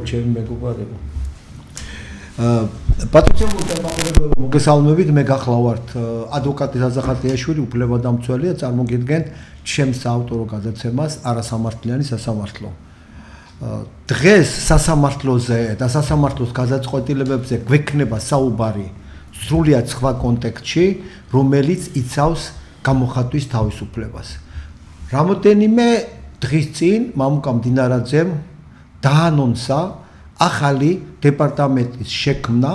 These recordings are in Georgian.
ჩემი მეგობრებო. პატრიოტულ მოგესალმებით, მე გახლავართ ადვოკატი ზაზახატიაშვილი, უფლებადამცველია, წარმოგიდგენთ ჩემს საავტორო გადაცემას არასამართლიანი სასამართლო. დღეს სასამართლოზე და სასამართლოს გადაწყვეტილებებზე გვექნება საუბარი სრულიად სხვა კონტექსტში, რომელიც იცავს გამოხატვის თავისუფლებას. რამოდენიმე დღის წინ მამუკა მდინარაძემ დაანონსა ახალი დეპარტამენტის შექმნა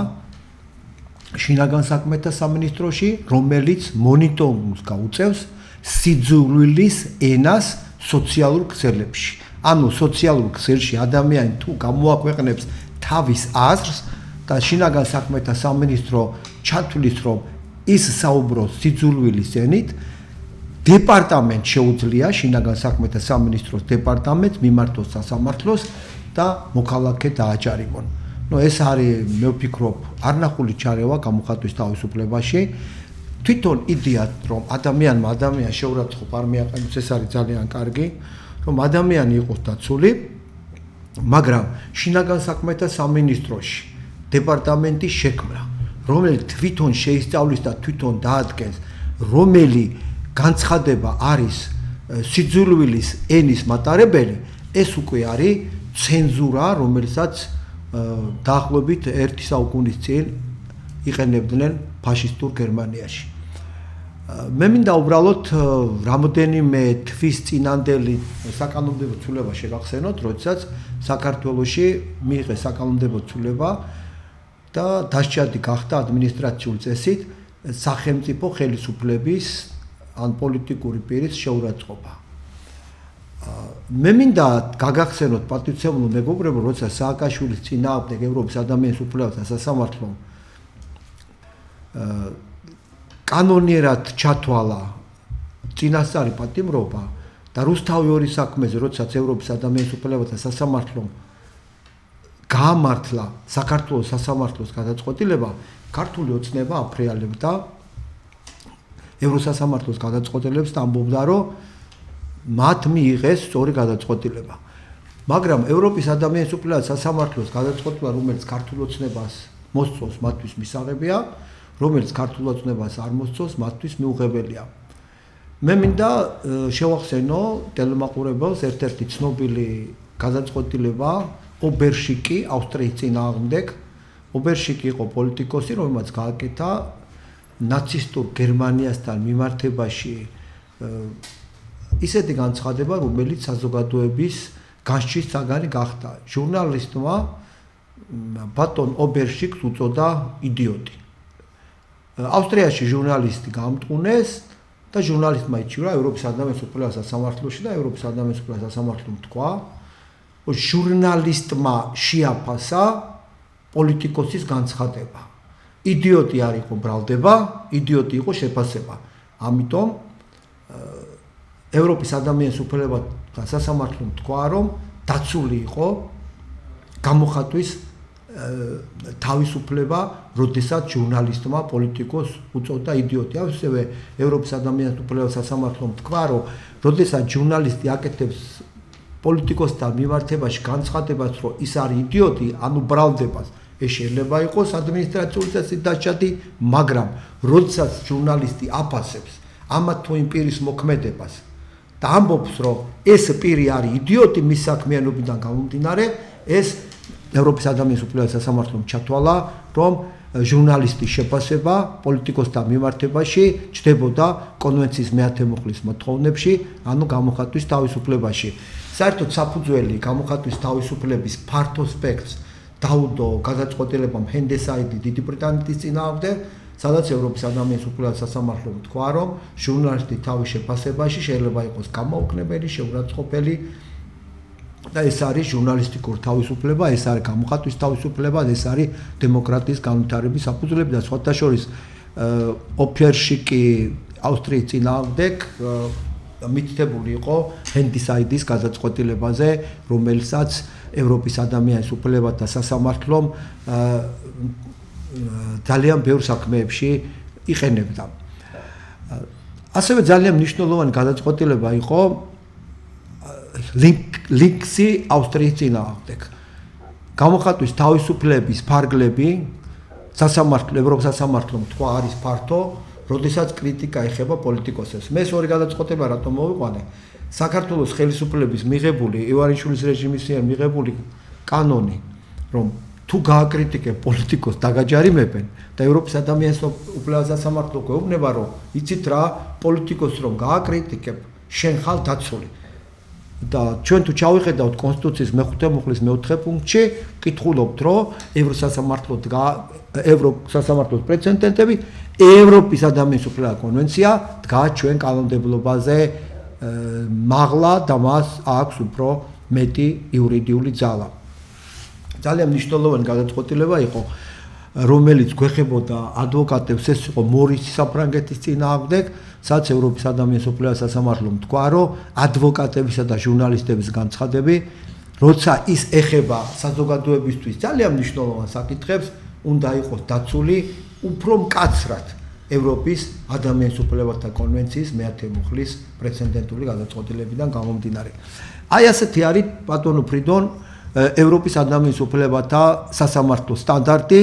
შინაგან საქმეთა სამინისტროში, რომელიც მონიტორინგს გაუწევს სიძულვილის ენას სოციალურ ქსელებში. ანუ სოციალურ ქსელში ადამიანი თუ გამოაქვეყნებს თავის აზრს და შინაგან საქმეთა სამინისტრო ჩათვლის, რომ ის საუბრობს სიძულვილის ენით, დეპარტამენტს შეუძლია შინაგან საქმეთა სამინისტროს დეპარტამენტს მიმართოს სასამართლოს და მოქალაქე დააჯარიმონ. ეს არის, მე ვფიქრობ, არნახული ჩარევა გამოხატვის თავისუფლებაში. თვითონ იდეა, რომ ადამიანს შეურაცხყოფ არ მიაყენოს, ეს არის ძალიან კარგი, რომ ადამიანი იყოს დაცული, მაგრამ შინაგან საქმეთა სამინისტროში დეპარტამენტის შექმნა, რომელიც თვითონ შეისწავლის და თვითონ დაადგენს, რომელი განცხადება არის სიძულვილის ენის მატარებელი, ეს უკვე არის ცენზურა, რომელსაც დაახლოებით 1 საუკუნის წინ იყენებდნენ ფაშისტურ გერმანიაში. მე მინდა უბრალოდ რამოდენიმე თვის წინანდელი საკანონმდებლო ცვლილება შეგახსენოთ, როდესაც საქართველოში მიიღეს საკანონმდებლო ცვლილება და დასჯადი გახდა ადმინისტრაციული წესით სახელმწიფო ხელისუფლების ან პოლიტიკური პირის შეურაცხყოფა. მე მინდა გაგახსენოთ პატრიოტულ მეგობრებო, როცა სააკაშვილის წინააღმდეგ ევროპის ადამიანის უფლებათა სასამართლომ კანონიერად ჩათვალა წინასწარი პატიმრობა და რუსთავი ორი საქმეზე, როდესაც ევროპის ადამიანის უფლებათა სასამართლომ გაამართლა საქართველოს სასამართლოს გადაწყვეტილება, ქართული ოცნება აფრიალებდა ევროსასამართლოს გადაწყვეტილებას და ამბობდა, რომ მათ მიიღეს სწორი გადაწყვეტილება. მაგრამ ევროპის ადამიანის უფლებათა სასამართლოს გადაწყვეტილება, რომელიც ქართულ ოცნებას მოსწონს, მათთვის მისაღებია, რომელიც ქართულ ოცნებას არ მოსწონს, მათთვის მიუღებელია. მე მინდა შევახსენო ტელემაყურებელს ერთ-ერთი ცნობილი გადაწყვეტილება ობერშიკი ავსტრიის წინააღმდეგ. ობერშიკი იყო პოლიტიკოსი, რომელმაც გააკეთა ნაცისტურ გერმანიასთან მიმართებაში ისეთი განცხადება, რომელიც საზოგადოების განსჯის საგანი გახდა. ჟურნალისტმა ბატონ ობერშიკს უწოდა იდიოტი. ავსტრიაში ჟურნალისტი გამტყუნეს და ჟურნალისტმა იჩივრა ევროპის ადამიანის უფლებათა სასამართლოში და ევროპის ადამიანის უფლებათა სასამართლომ თქვა, რომ ჟურნალისტმა შეაფასა პოლიტიკოსის განცხადება. იდიოტი არ იყო ბრალდება, იდიოტი იყო შეფასება. ამიტომ ევროპის ადამიანის უფლებათა სასამართლომ თქვა, რომ დაცული იყო გამოხატვის თავისუფლება, როდესაც ჟურნალისტმა პოლიტიკოსს უწოდა იდიოტი. ასევე ევროპის ადამიანის უფლებათა სასამართლომ თქვა, რომ როდესაც ჟურნალისტი აკეთებს პოლიტიკოსთან მიმართებაში განცხადებას, რომ ის არის იდიოტი, ანუ ბრალდებას, ეს შეიძლება იყოს ადმინისტრაციული წესით დასჯადი, მაგრამ როდესაც ჟურნალისტი აფასებს ამა თუ იმ პირის მოქმედებას და ამბობს, რომ ეს პირი არის იდიოტი მის საქმიანობიდან გამომდინარე, ეს ევროპის ადამიანის უფლებათა სასამართლომ ჩათვალა, რომ ჟურნალისტის შეფასება პოლიტიკოსთან მიმართებაში ჩნდებოდა კონვენციის მე-10 მუხლის მოთხოვნებში, ანუ გამოხატვის თავისუფლებაში. საერთოდ საფუძველი გამოხატვის თავისუფლების ფართო სპექტრს დაუდო გადაწყვეტილებამ ჰენდესაიდი დიდი ბრიტანეთის წინააღმდეგ, სადაც ევროპის ადამიანის უფლებათა სასამართლომ თქვა, რომ ჟურნალისტი თავის შეფასებაში შეიძლება იყოს გამოუქნებელი, შეურაცხყოფელი და ეს არის ჟურნალისტიკური თავისუფლება, ეს არის გამოხატვის თავისუფლება, ეს არის დემოკრატიის განვითარების საფუძვლები და სხვათა შორის ოფერშიკი ავსტრიის წინააღმდეგ მითითებული იყო ჰენდესაიდის გადაწყვეტილებაზე, რომელსაც ევროპის ადამიანის უფლებათა სასამართლომ ძალიან ბევრ საქმეებში იყენებდა. ასევე ძალიან მნიშვნელოვანი გადაწყვეტილება იყო ლინქსი ავსტრიის წინააღმდეგ. გამოხატვის თავისუფლების ფარგლები სასამართლო ევროპის სასამართლომ თქვა არის ფართო, როდესაც კრიტიკა ეხება პოლიტიკოსებს. მე ორი გადაწყვეტილება რატომ მოვიყვანე? საქართველოს ხელისუფლების მიღებული ივანიშვილის რეჟიმის მიერ მიღებული კანონი, რომ თუ გააკრიტიკებ პოლიტიკოს დაგაჯარიმებენ და ევროპის ადამიანის უფლებათა სასამართლო გვეუბნება, რომ იცით რა, პოლიტიკოს რომ გააკრიტიკებ, შენ ხარ დაცული. და ჩვენ თუ ჩავიხედავთ კონსტიტუციის მე-5 მუხლის მე-4 პუნქტში, კითხულობთ, რომ ევროსასამართლოს პრეცედენტები, ევროპის ადამიანის უფლებათა კონვენცია დგას ჩვენ კანონმდებლობაზე მაღლა და მას აქვს უფრო მეტი იურიდიული ძალა. ძალიან მნიშვნელოვანი გადაწყვეტილება იყო, რომელიც გვეხებოდა ადვოკატებს, ეს იყო მორისი საფრანგეთის წინააღმდეგ, სადაც ევროპის ადამიანის უფლებათა სასამართლომ თქვა, რომ ადვოკატებისა და ჟურნალისტების განცხადები, როცა ის ეხება საზოგადოებისთვის ძალიან მნიშვნელოვან საკითხებს, უნდა იყოს დაცული უფრო მკაცრად ევროპის ადამიანის უფლებათა კონვენციის მე-10 მუხლის პრეცედენტული გადაწყვეტილებიდან გამომდინარე. აი ასეთი არის ბატონო ფრიდონ ევროპის ადამიანის უფლებათა სასამართლოს სტანდარტი,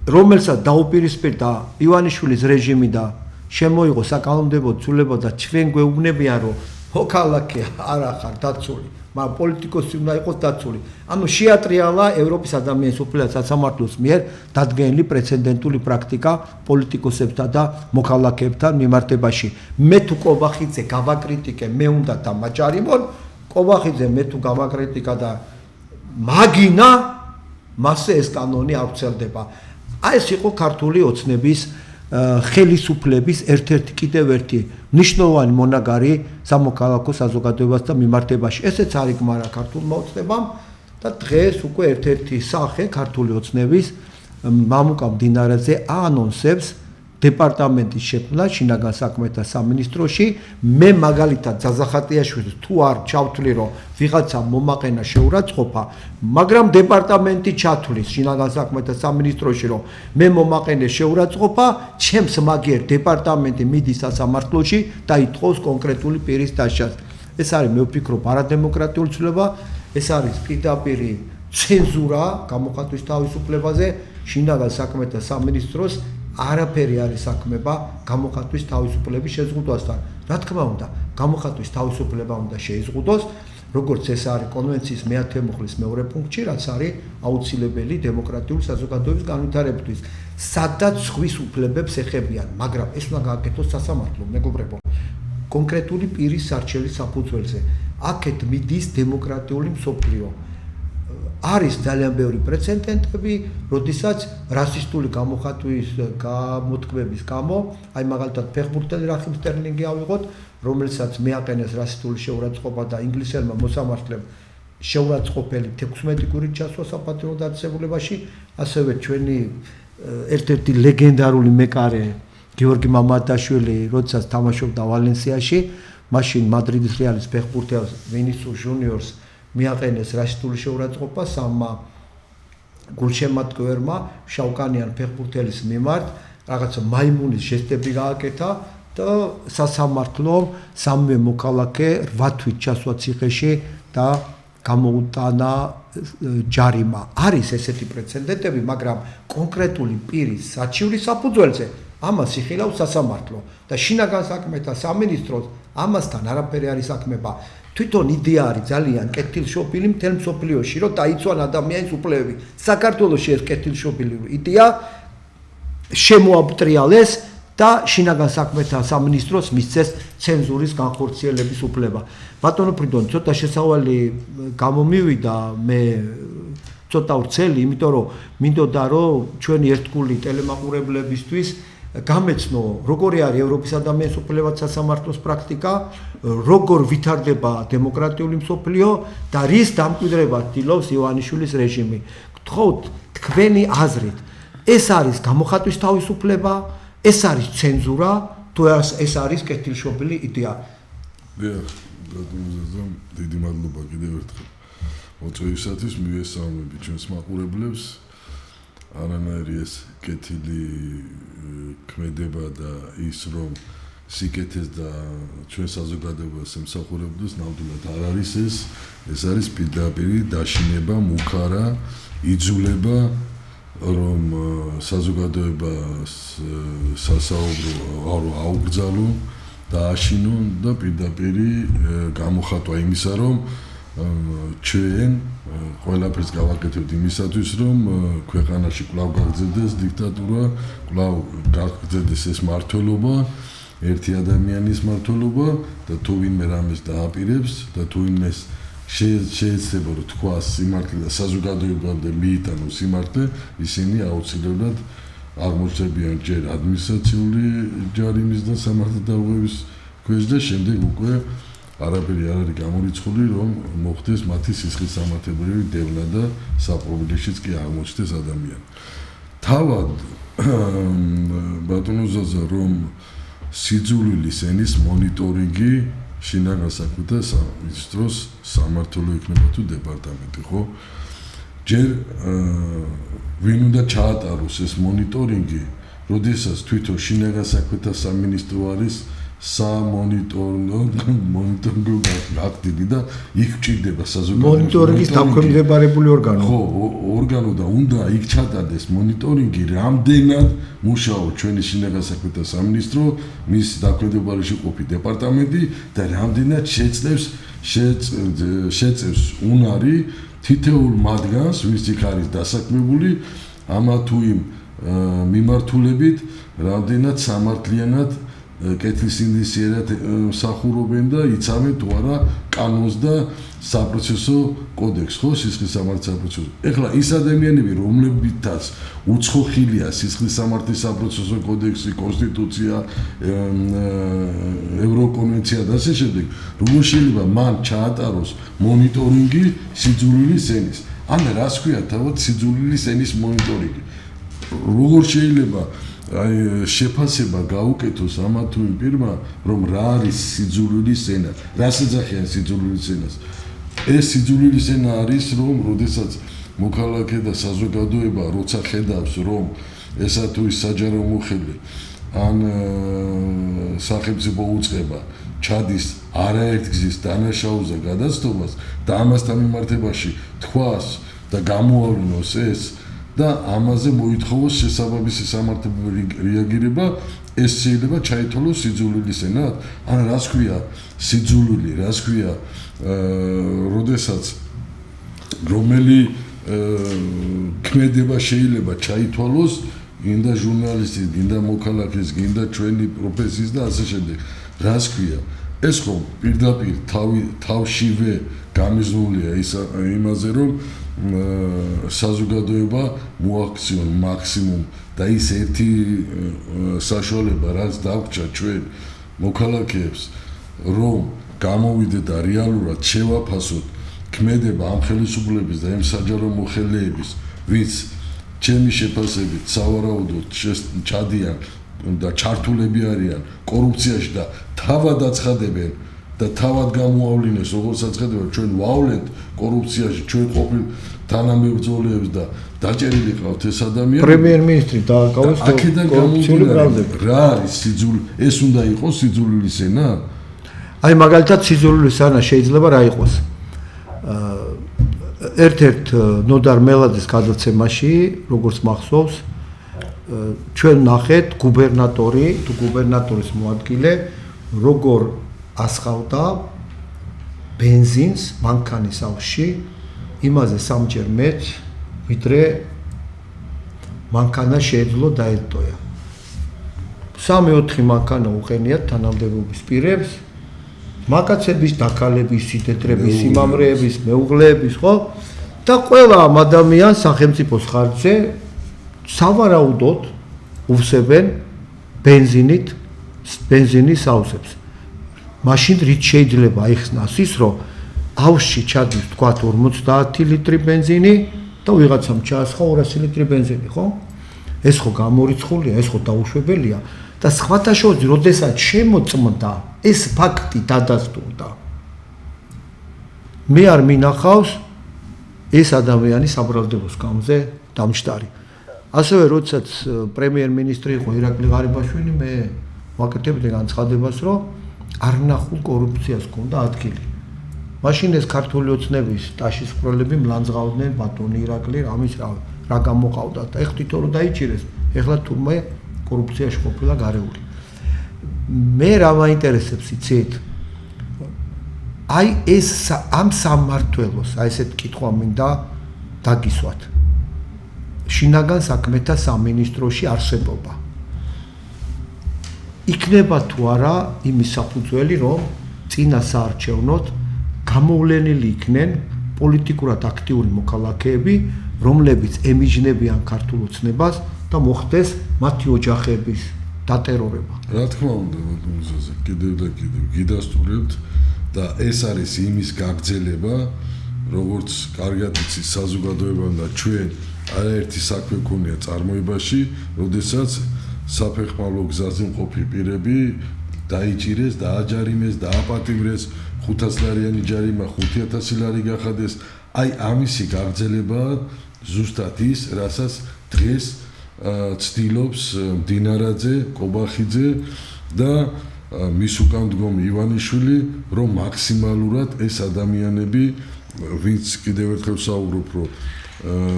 რომელსაც დაუპირისპირდა ივანიშვილის რეჟიმი და შემოიღო საკანონმდებლო ცვლილება და ჩვენ გვეუბნებიან, რომ მოქალაქე არ ახარ დაცული, მაგრამ პოლიტიკოსი უნდა იყოს დაცული. ანუ შეატრიალა ევროპის ადამიანის უფლებათა სასამართლოს მიერ დადგენილი პრეცედენტული პრაქტიკა პოლიტიკოსებთან და მოქალაქეებთან მიმართებაში. მე თუ კობახიძე გავაკრიტიკე, მე უნდა დამაჯარიმონ, კობახიძე მე თუ გავაკრიტიკა და მაგინა, მასზე ეს კანონი არ ვრცელდება. აი ეს იყო ქართული ოცნების ხელისუფლების ერთ-ერთი კიდევ ერთი მნიშვნელოვანი მონაგარი სამოქალაქო საზოგადოებასთან მიმართებაში. ესეც არის გმარა ქართულმა ოცნებამ და დღეს უკვე ერთ-ერთი სახე ქართული ოცნების მამუკა მდინარეზე აანონსებს დეპარტამენტის შექმნა შინაგან საქმეთა სამინისტროში. მე მაგალითად ზაზახატიაშვილს თუ არ ჩავთვლი, რომ ვიღაცა მომაყენა შეურაცხყოფა, მაგრამ დეპარტამენტი ჩათვლის შინაგან საქმეთა სამინისტროში, რომ მე მომაყენე შეურაცხყოფა, ჩემს მაგერ დეპარტამენტი მიდის სასამართლოში და ითხოვს კონკრეტული პირის დასჯას. ეს არის მე ვფიქრობ არადემოკრატიული ცვლილება, ეს არის პირდაპირი ცენზურა გამოხატვის თავისუფლებაზე შინაგან საქმეთა სამინისტროს არაფერი არის საქმება გამოხატვის თავისუფლების შეზღუდვასთან. რა თქმა უნდა, გამოხატვის თავისუფლება უნდა შეიზღუდოს, როგორც ეს არის კონვენციის მე-10 მუხლის მეორე პუნქტში, რაც არის აუცილებელი დემოკრატიული საზოგადოების განვითარებისთვის, სადაც სხვის უფლებებს ეხებიან, მაგრამ ეს უნდა გააკეთოს სასამართლომ, მეგობრებო, კონკრეტული პირის სარჩელის საფუძველზე. აქეთ მიდის დემოკრატიული მსოფლიო. არის ძალიან ბევრი პრეცედენტები, როდესაც რასისტული გამოხატვის გამოთქმების გამო, აი მაგალითად ფეხბურთელი რახიმ სტერლინგი ავიღოთ, რომელსაც მეაყენეს რასისტული შეურაცხყოფა და ინგლისელმა მოსამართლემ შეურაცხყოფელი 16 გურით ჩასვა საპატიო დაწესებულებაში, ასევე ჩვენი ერთ-ერთი ლეგენდარული მეკარე გიორგი მამადაშვილი, როდესაც თამაშობდა ვალენსიაში, მაშინ მადრიდის რეალის ფეხბურთელს ვინისიუს ჟუნიორს მიაყენეს რასისტული შეურაცხყოფა სამმა გულშემატკივრმა შავკანიან ფეხბურთელის მიმართ, რაღაცა მაიმუნის ჟესტები გააკეთა და სასამართლომ სამივე მოქალაქე 8 თვით ჩასვა ციხეში და გამოუტანა ჯარიმა. არის ესეთი პრეცედენტები, მაგრამ კონკრეტული პირის საჩივრის საფუძველზე ამას იხილავს სასამართლო და შინაგან საქმეთა სამინისტროს ამასთან არაფერი არის საქმება. თვითონ იდეა არის ძალიან კეთილშობილი მთელ მსოფლიოში, რომ დაიცვან ადამიანის უფლებები. საქართველოში ეს კეთილშობილი იდეა შემოაბტრიალეს და შინაგან საქმეთა სამინისტროს მისცეს ცენზურის განხორციელების უფლება. ბატონო ფრიდონ, ცოტა შესავალი გამომივიდა, მე ცოტა ვრცელი, იმიტომ რომ მინდოდა რომ ჩვენი ერთგული ტელემაყურებლებისთვის გამეცნო, როგორი არის ევროპის ადამიანის უფლებათა სასამართლოს პრაქტიკა, როგორ ვითარდება დემოკრატიული მსოფლიო და რის დამკვიდრებას ცდილობს ივანიშვილის რეჟიმი. გთხოვთ თქვენი აზრით, ეს არის გამოხატვის თავისუფლება, ეს არის ცენზურა, თუ ეს არის კეთილშობილი იდეა? დიახ, ბატონო, დიდი მადლობა კიდევ ერთხელ. მოწვევისათვის მივესალმები ჩვენს მაყურებლებს. არანაირი ეს კეთილი ქმედება და ის რომ სიკეთეს და ჩვენ საზოგადოებას ემსახურებოდეს, ნამდვილად არ არის ეს არის პირდაპირი დაშინება, მუქარა, იძულება, რომ საზოგადოებას სასაუბრო აუკრძალო, დააშინონ და პირდაპირი გამოხატვა იმისა, რომ ჩვენ ყველაფერს გავაკეთებთ იმისათვის, რომ ქვეყანაში კვლავ გაგრძელდეს დიქტატურა, კვლავ გაგრძელდეს ეს მართლობა, ერთი ადამიანის მართლობა და თუ ვინმე რამეს დააპირებს და თუ ვინმეს შეიძლება რომ თქვას სიმართლე და საზოგადოებამდე მიიტანოს სიმართლე, ისინი აუცილებლად აღმოჩნდებიან ჯერ ადმინისტრაციული ჯარიმის და სამართალდამცველობის ქვეშ და შემდეგ უკვე არაფერი არ არის გამორიცხული, რომ მოხდეს მათი სისხლისამართლებრივი დევნა და საპრობლემოშიც კი აღმოჩნდეს ადამიანი. თავად ბატონო ზაზა, რომ სიძულვილის ენის მონიტორინგი შინაგან საქმეთა სამინისტროს სამმართველო იქნება თუ დეპარტამენტი, ხო? ჯერ ვინ უნდა ჩაატაროს ეს მონიტორინგი, როდესაც თვითონ შინაგან საქმეთა სამინისტრო არის მონიტორინგო აქტივი და იქ ჭირდება საზოგადოების მონიტორინგის დაქვემდებარებული ორგანო. ხო, ორგანო და უნდა იქ ჩატარდეს მონიტორინგი, რამდენად მუშაობს ჩვენი შინაგან საქმეთა სამინისტრო, მის დაქვემდებარებაში ყოფი დეპარტამენტი და რამდენად შეწევს უნარი თითოეულ მათგანს, ვის იქ არის დასაქმებული, ამა თუ იმ მიმართულებით, რამდენად სამართლიანად კეთილ ინდივიდუალურად მსახურობენ და იცავენ თუ არა კანონს და საპროცესო კოდექსს, ხო, სისხლისამართლის საპროცესო. ეხლა ის ადამიანები, რომლებითაც უცხოხილია სისხლისამართლის საპროცესო კოდექსი, კონსტიტუცია, ევროკონვენცია და ასე შემდეგ, როგორ შეიძლება მან ჩაატაროს მონიტორინგი სიძულვილის ენის? ან რას ქვია თავად სიძულვილის ენის მონიტორინგი? როგორ შეიძლება შეფასება გაუკეთოს ამა თუ იმ პირმა, რომ რა არის სიძულვილის ენა, რას ეძახიან სიძულვილის ენას? ეს სიძულვილის ენა არის, რომ როდესაც მოქალაქე და საზოგადოება როცა ხედავს, რომ ესა თუ ის საჯარო მოხელე ან სახელმწიფო უწყება ჩადის არაერთ გზის დანაშაულზე გადაცდობას და ამასთან მიმართებაში თქვას და გამოავლინოს ეს და ამაზე მოითხოვოს შესაბამისი სამართლებრივი რეაგირება, ეს შეიძლება ჩაითვალოს სიძულვილის ენად? ან რას ქვია სიძულვილი, რას ქვია როდესაც რომელი ქმედება შეიძლება ჩაითვალოს გინდა ჟურნალისტის, გინდა მოქალაქის, გინდა ჩვენი პროფესიის და ასე შემდეგ. რას ქვია? ეს ხომ პირდაპირ თავშივე გამიზნულია იმაზე, რომ საზოგადოება მოაქციონ მაქსიმუმ და ის ერთი საშუალება, რაც დაგვრჩა ჩვენ მოქალაქეებს, რომ გამოვიდეთ და რეალურად შევაფასოთ ქმედება ამ ხელისუფლების და ამ საჯარო მოხელეების, ვინც ჩემი შეფასებით სავარაუდოდ ჩადიან და ჩართულები არიან კორუფციაში და თავად აცხადებენ და თავად გამოავლინეს, როგორც აცხადებენ, ჩვენ ვავლენთ კორუფციაში, ჩვენ ყოფილ თანამებრძოლებს და დაჭერილი ყავთ ეს ადამიანები. პრემიერ-მინისტრი დააკავეს კორუფციული ბრალდებით. რა არის სიძულვილი? ეს უნდა იყოს სიძულვილის ენა? აი მაგალითად სიძულვილის ენა შეიძლება რა იყოს? ერთ-ერთ ნოდარ მელაძის გადაცემაში, როგორც მახსოვს, ჩვენ ნახეთ გუბერნატორი თუ გუბერნატორის მოადგილე როგორ ასხავდა ბენზინს მანქანის ავში იმაზე სამჯერ მეტ, ვიდრე მანქანა შეეძლო დაეტოია. 3-4 მანქანა უყენიათ თანამდებობის პირებს, მაკაცების, დაქალების, სიტეტრების, სიმამრეების, მეუღლეების, ხო? და ყველა ამ ადამიანს სახელმწიფოს ხარჯზე სავარაუდოდ უსებენ ბენზინის ავზებს. მაშინ რით შეიძლება აიხსნას ის, რომ ავში ჩადის თქვა 50 ლიტრი ბენზინი და ვიღაცამ ჩაასხა 200 ლიტრი ბენზინი, ხო? ეს ხო გამორიცხულია, ეს ხო დაუშვებელია და სხვათა შორის, როდესაც შემოწმდა, ეს ფაქტი დადასტურდა. მე არ მინახავს ეს ადამიანი საბრალდებოს გამზე დამჯდარი. ასევე როდესაც პრემიერ-მინისტრი იყო ირაკლი ღარიბაშვილი, მე ვაკეთებდი განცხადებას, რომ არნახულ კორუფციას ჰქონდა ადგილი. მაშინ ეს ქართული ოცნების ტაშისყრელები მლანძღავდნენ ბატონი ირაკლი, ამის რა გამოყავდათ და ეხ თვითონ რომ დაიჭირეს, ეხლა თურმე კორუფციაში ყოფილა გარეული. მე რა მაინტერესებს იცით? აი ეს ამ სამმართველოს, აი ესეთ კითხვა მინდა დაგისვათ. შინაგან საქმეთა სამინისტროში არსებობა. იქნება თუ არა იმის საფუძველი, რომ წინა საარჩევნოდ გამოვლენილი იქნენ პოლიტიკურად აქტიური მოქალაქეები, რომლებიც ემიჯნებიან ქართულ ოცნებას და მოხდეს მათი ოჯახების დატერორება. რა თქმა უნდა, ბატონო, კიდევ და კიდევ გიდასტურებთ და ეს არის იმის გაგრძელება, როგორც კარგად იცით საზოგადოებამ და ჩვენ არაერთი საქმე ქონია წარმოებაში, როდესაც საფეხმავლო გზაზე მყოფი პირები დაიჭირეს, დააჯარიმეს, დააპატიმრეს, 500 ლარიანი ჯარიმა 5000 ლარი გახადეს. აი ამისი გაგრძელება ზუსტად ის, რასაც დღეს ცდილობს მდინარაძე, კობახიძე და მის უკან მდგომი ივანიშვილი, რომ მაქსიმალურად ეს ადამიანები, ვინც კიდევ ერთხელ საუბრობ, რომ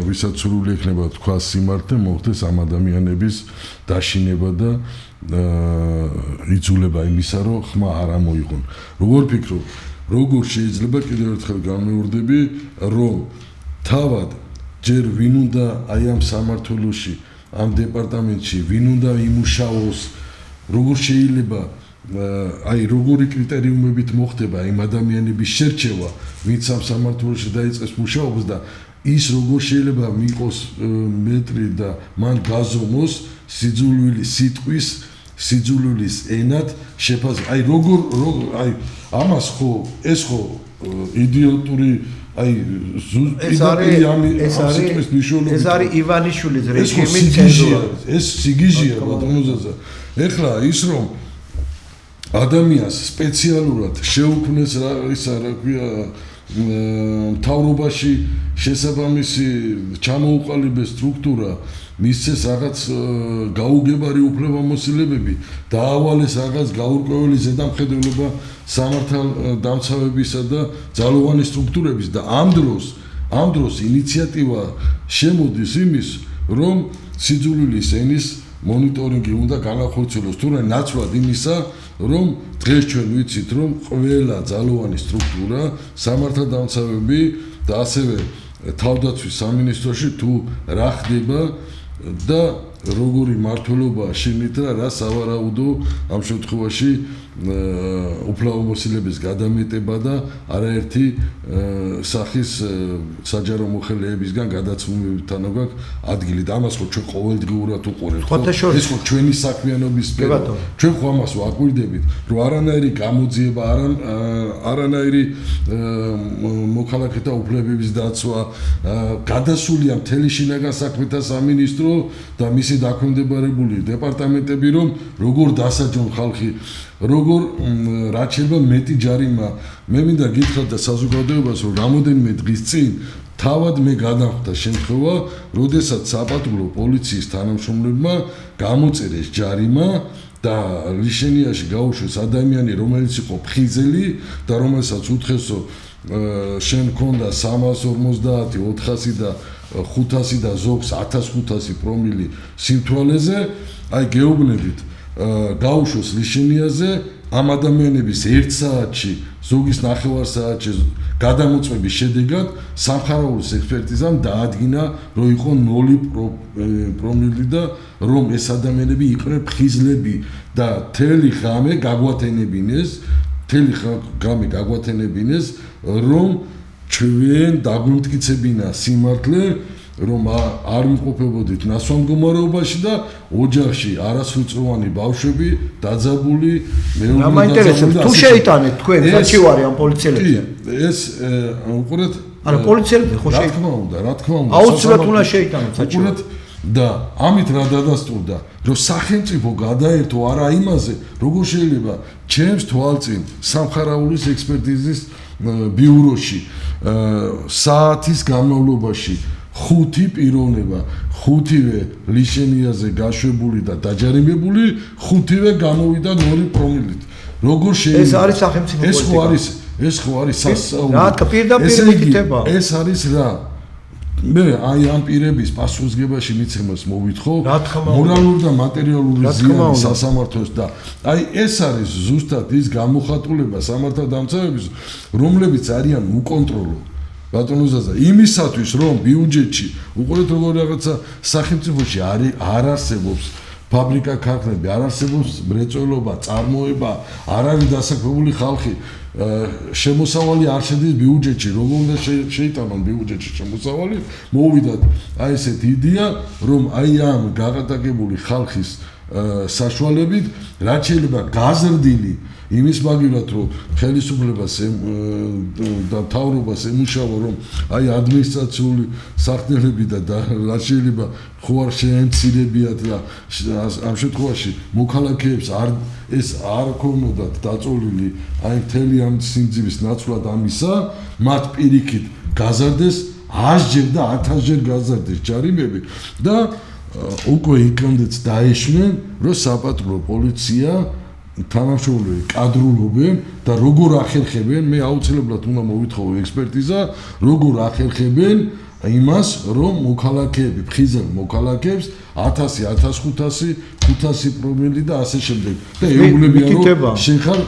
ვისაც სრული ექნება თქვა სიმართლე, მოხდეს ამ ადამიანების დაშინება და იძულება იმისა, რომ ხმა არ ამოიღონ. როგორ ფიქრობ, როგორ შეიძლება კიდევ ერთხელ გამეორდები, რომ თავად ჯერ ვინ უნდა აი ამ სამმართველოში, ამ დეპარტამენტში, ვინ უნდა იმუშაოს, როგორ შეიძლება აი როგორი კრიტერიუმებით მოხდება იმ ადამიანების შერჩევა, ვინც ამ სამმართველოში დაიწყეს მუშაობას და ის როგორ შეიძლება მიყოს მეტრი და მან გაზომოს სიძულვილის სიტყვის სიძულვილის ენად შეფასება. აი როგორ აი ამას ხო ეს ხო იდიოტური აი ეს არის ივანიშვილის რეჟიმის ცენზურა. ეს სიგიჟეა ბატონოზაძე. ეხლა ის რომ ადამიანს სპეციალურად შეუქმნეს რა ქვია მთავრობაში შესაბამისი ჩამოუყალიბეს სტრუქტურა, მისცეს რაღაც გაუგებარი უფლებამოსილებები, დაავალეს რაღაც გაურკვეველი ზედამხედველობა სამართალდამცავებისა და ძალოვანი სტრუქტურების და ამ დროს ინიციატივა შემოდის იმის, რომ სიძულვილის ენის მონიტორინგი უნდა განახორციელოს, თუმცა ნაცვლად იმისა, რომ დღეს ჩვენ ვიცით, რომ ყველა ძალოვანი სტრუქტურა, სამართალდამცავები და ასევე თავდაცვის სამინისტროში თუ რა ხდება და როგორი მართლობა შენით რა სავარაუდო ამ შემთხვევაში უფლებამოსილების გადამეტება და არაერთი სახის საჯარო მოხელეებისგან გადაცმულთან გვაქვს ადგილი და ამას ხო ჩვენ ყოველდღიურად უყურებთ. ეს ხო ჩვენი საქმიანობის სფერო. ჩვენ ხო ამას ვაკვირდებით, რომ არანაირი გამოძიება, არანაირი მოქალაქეთა უფლებების დაცვა, გადასულია მთელი შინაგან საქმეთა სამინისტრო და მისი დაქვემდებარებული დეპარტამენტები, რომ როგორ დასაჯონ ხალხი, როგორ რაც შეიძლება მეტი ჯარიმა. მე მინდა გითხრათ და საზოგადოებას, რომ რამოდენიმე დღის წინ თავად მე გადავხვდა შემთხვევა, როდესაც საპატრულო პოლიციის თანამშრომლებმა გამოწერეს ჯარიმა და რიშენიაში გაუშვეს ადამიანი, რომელიც იყო ფხიზელი და რომელსაც უთხრესო შენ ქონდა 350, 400 და 500 და ზოგს 1500 პრომილი სიმთვალეზე, აი გეუბნებით გაუშვეს ლიშენიაზე, ამ ადამიანების 1 საათში, ზოგის 9 საათში გადამოწმების შედეგად სამხარაულის ექსპერტიზამ დაადგინა, რომ იყო 0 პრომილი და რომ ეს ადამიანები იყვნენ ფხიზლები და მთელი ღამე გაგვათენებინეს, რომ ჩვენ დაგვიმტკიცებინა სიმართლე, რომ არ ვიყოფებოდით ნასვამ მდგომარეობაში და ოჯახში არასრულწლოვანი ბავშვები დაძაბული, მეორე რა მაინტერესებს თუ შეიტანეთ თქვენ საჩივარი ამ პოლიციელებზე? ეს უყურეთ, არა პოლიციელებზე ხო შეიტანეთ? რა თქმა უნდა, აუცილებლად უნდა შეიტანოთ საჩივარი. და ამით რა დადასტურდა, რომ სახელმწიფო გადაერთო არა იმაზე, როგორ შეიძლება ჩემს თვალწინ სამხარაულის ექსპერტიზის ბიუროში საათის განმავლობაში ხუთი პიროვნება, ხუთივე ლიჩენიაზე გაშვებული და დაჯარიმებული, ხუთივე გამოვიდა 0 პრომილით. როგორ შეიძლება ეს არის სახელმწიფო პოლიტიკა. ეს ხო არის სასწაული. რა თქმა პირდაპირ მითითება. ეს არის რა? მე აი ამ პირების პასუხისგებაში მიცემას მოვითხოვ მორალური და მატერიალური ზიანი სასამართლოს და აი ეს არის ზუსტად ის გამოხატულება სამართალდამცავების რომლებიც არიან უკონტროლო ბატონო ზაზა იმისათვის რომ ბიუჯეტში უყურეთ როგორ რაღაცა სახელმწიფოში არ არსებობს ფაბრიკა ქარხნები არ არსებობს მრეწველობა წარმოება არ არის დასაქმებული ხალხი შემოსავალი არ შედის ბიუჯეტში, როგორ უნდა შეიტანონ ბიუჯეტში შემოსავალი, მოვიდათ აი ესეთ იდეა, რომ აი ამ გაღატაკებული ხალხის საშუალებით რაც შეიძლება გაზრდილი იმის მაგივრად რომ ხელისუფლებას და მთავრობას ემუშავა რომ აი ადმინისტრაციული სახნელები და რაც შეიძლება ხო არ შეემცირებიათ და ამ შემთხვევაში მოქალაქეებს ეს არ ქონოდათ დაწოლილი აი მთელი ამ სიმძიმის ნაცვლად ამისა მათ პირიქით გაზარდეს 100-ჯერ და 1000-ჯერ გაზარდეს ჯარიმები და უკვე იქამდეც დაეშვნენ რომ საპატრულო პოლიცია თანამშრომლები კადრულობენ და როგორ ახერხებენ მე აუცილებლად უნდა მოვითხოვო ექსპერტიზა როგორ ახერხებენ იმას რომ მოქალაქეები ფხიზელ მოქალაქეებს 1000 1500 500 პრომილი და ასე შემდეგ და ეუბნებიან რომ შეხარ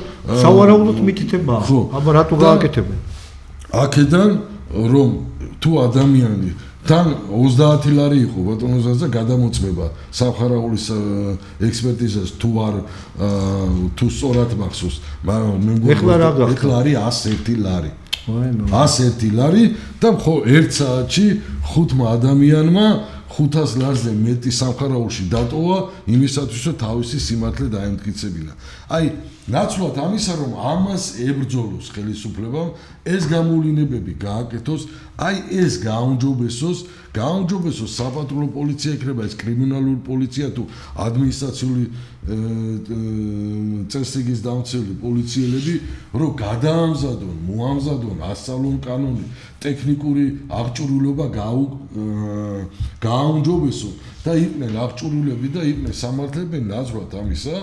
სავარაუდოდ მითითება აბა რატო გააკეთებენ აქედან რომ თუ ადამიანი თან 30 ლარი იყო ბატონო ზაზა გადამოწმება სამხარაულის ექსპერტიზას თუ არ თუ სწორად მახსოვს მაგრამ მე მგონი ეხლა არის 101 ლარი 101 ლარი და ხო 1 საათში 5 ადამიანმა 500 ლარზე მეტი სამხარაულში დატოვა იმისათვის რომ თავისი სიმართლე დაემტკიცებინა აი ნაცვლად ამისა რომ ამას ებრძოლოს ხელისუფლებამ ეს გამოვლინებები გააკეთოს აი ეს გააუმჯობესოს საპატრულო პოლიცია იქნება ეს კრიმინალური პოლიცია თუ ადმინისტრაციული წესრიგის დამცველი პოლიციელები რომ გადაამზადონ მოამზადონ ასწავლონ კანონი ტექნიკური აღჭურვილობა გააუმჯობესონ და იყვნენ აღჭურვილები და იყვნენ სამართლებენ ნაცვლად ამისა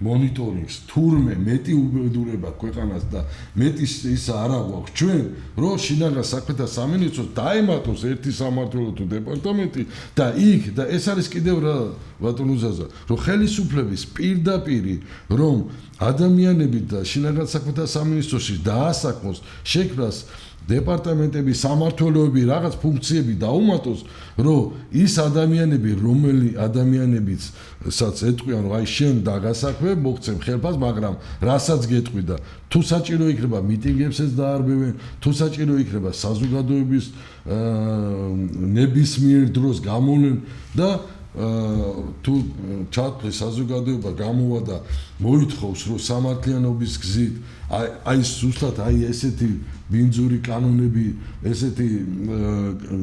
მონიტორინგს თურმე მეტი უბედურება ქვეყანას და მეტი ის არა გვაქვს ჩვენ რომ შინაგან საქმეთა სამინისტროს დაემატოს ერთი სამმართველო თუ დეპარტამენტი და იქ და ეს არის კიდევ რა ბატონო ზაზა რომ ხელისუფლების პირდაპირი რომ ადამიანები და შინაგან საქმეთა სამინისტროში დაასაქმოს შექმნას დეპარტამენტები, სამმართველოები, რაღაც ფუნქციები დაუმატოს, რომ ის ადამიანები, რომელი ადამიანებიცაც ეტყვიან, რომ აი შენ დაგასაქმე, მოგცემ ხელფას, მაგრამ რასაც გეტყვი და თუ საჭირო იქნება მიტინგებსაც დაარბევენ, თუ საჭირო იქნება საზოგადოების ნებისმიერ დროს გამოვლენ და თუ ჩათვლი საზოგადოება გამოვა და მოითხოვს რომ სამართლიანობის გზით აი ზუსტად აი ესეთი ბინძური კანონები ესეთი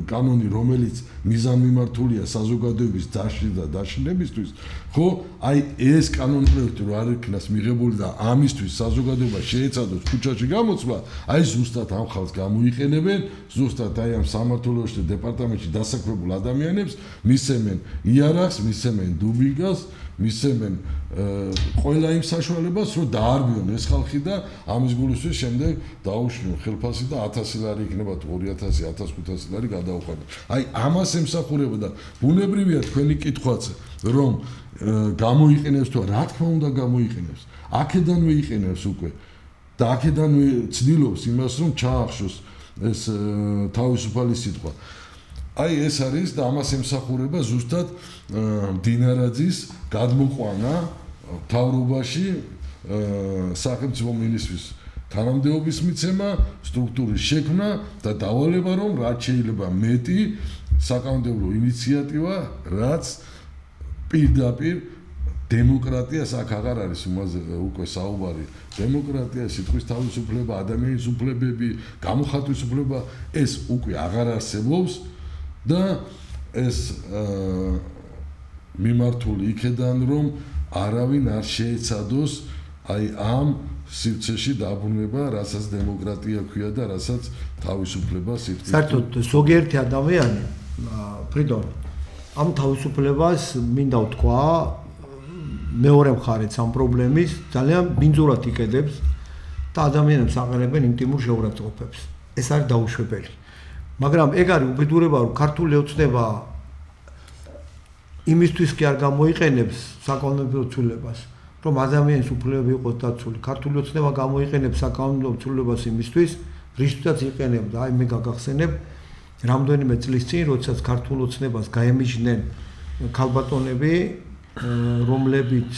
კანონი რომელიც მიზანმიმართულია საზოგადოების დაშლი და დაშლებისთვის ხო აი ეს კანონი პროექტი რო არ იქნას მიღებული და ამისთვის საზოგადოება შეეცადოს ქუჩაში გამოცვლა აი ზუსტად ამ ხალხს გამოიყენებენ ზუსტად აი ამ სამმართველოში და დეპარტამენტში დასაქმებულ ადამიანებს მისცემენ იარაღს მისცემენ დუბინგას მისცემენ ყველა იმ საშუალებას რომ დაარბიონ ეს ხალხი და ამის გულისთვის შემდეგ დაუშვიონ ხელფასი და 1000 ლარი იქნება თუ 2000 1500 ლარი გადაუხადოთ აი ამას ემსახურება და ბუნებრივია თქვენი კითხვაც რომ გამოიყენებს თუ რა თქმა უნდა გამოიყენებს აქედანვე იყენებს უკვე და აქედანვე ცდილობს იმას რომ ჩაახშოს ეს თავისუფალი სიტყვა აი ეს არის და ამას ემსახურება ზუსტად დინარაძის გადმოყვანა მთავრობაში სახელმწიფო მინისტრის თანამდებობის მიცემა სტრუქტურის შექმნა და დავალება რომ რაც შეიძლება მეტი საკანონმდებლო ინიციატივა რაც პირდაპირ დემოკრატიას აქ აღარ არის უკვე საუბარი დემოკრატია სიტყვის თავისუფლება ადამიანის უფლებები გამოხატვის უფლება ეს უკვე აღარ არსებობს და ეს მიმართული იქედან რომ არავინ არ შეეცადოს აი ამ სივრცეში დაბრუნება რასაც დემოკრატია ქვია და რასაც თავისუფლება სიტყვის საერთოდ ზოგიერთი ადამიანი ფრიდონ ამ თავისუფლებას მინდა ვთქვა მეორე მხარეც ამ პრობლემის ძალიან ბინძურად იყედებს და ადამიანებს აყენებენ ინტიმურ შეურაცხყოფებს. ეს არის დაუშვებელი. მაგრამ ეგ არის უბედურება, რომ ქართული ოცნება იმისთვის კი არ გამოიყენებს საკანონმდებლო ცვლილებას, რომ ადამიანის უფლებები იყოს დაცული. ქართული ოცნება გამოიყენებს საკანონმდებლო ცვლილებას იმისთვის, რისთვისაც იყენებდა. აი მე გაგახსენებ რამდენიმე წლის წინ, როდესაც ქართულ ოცნებას გაემიჯნენ ქალბატონები, რომლებიც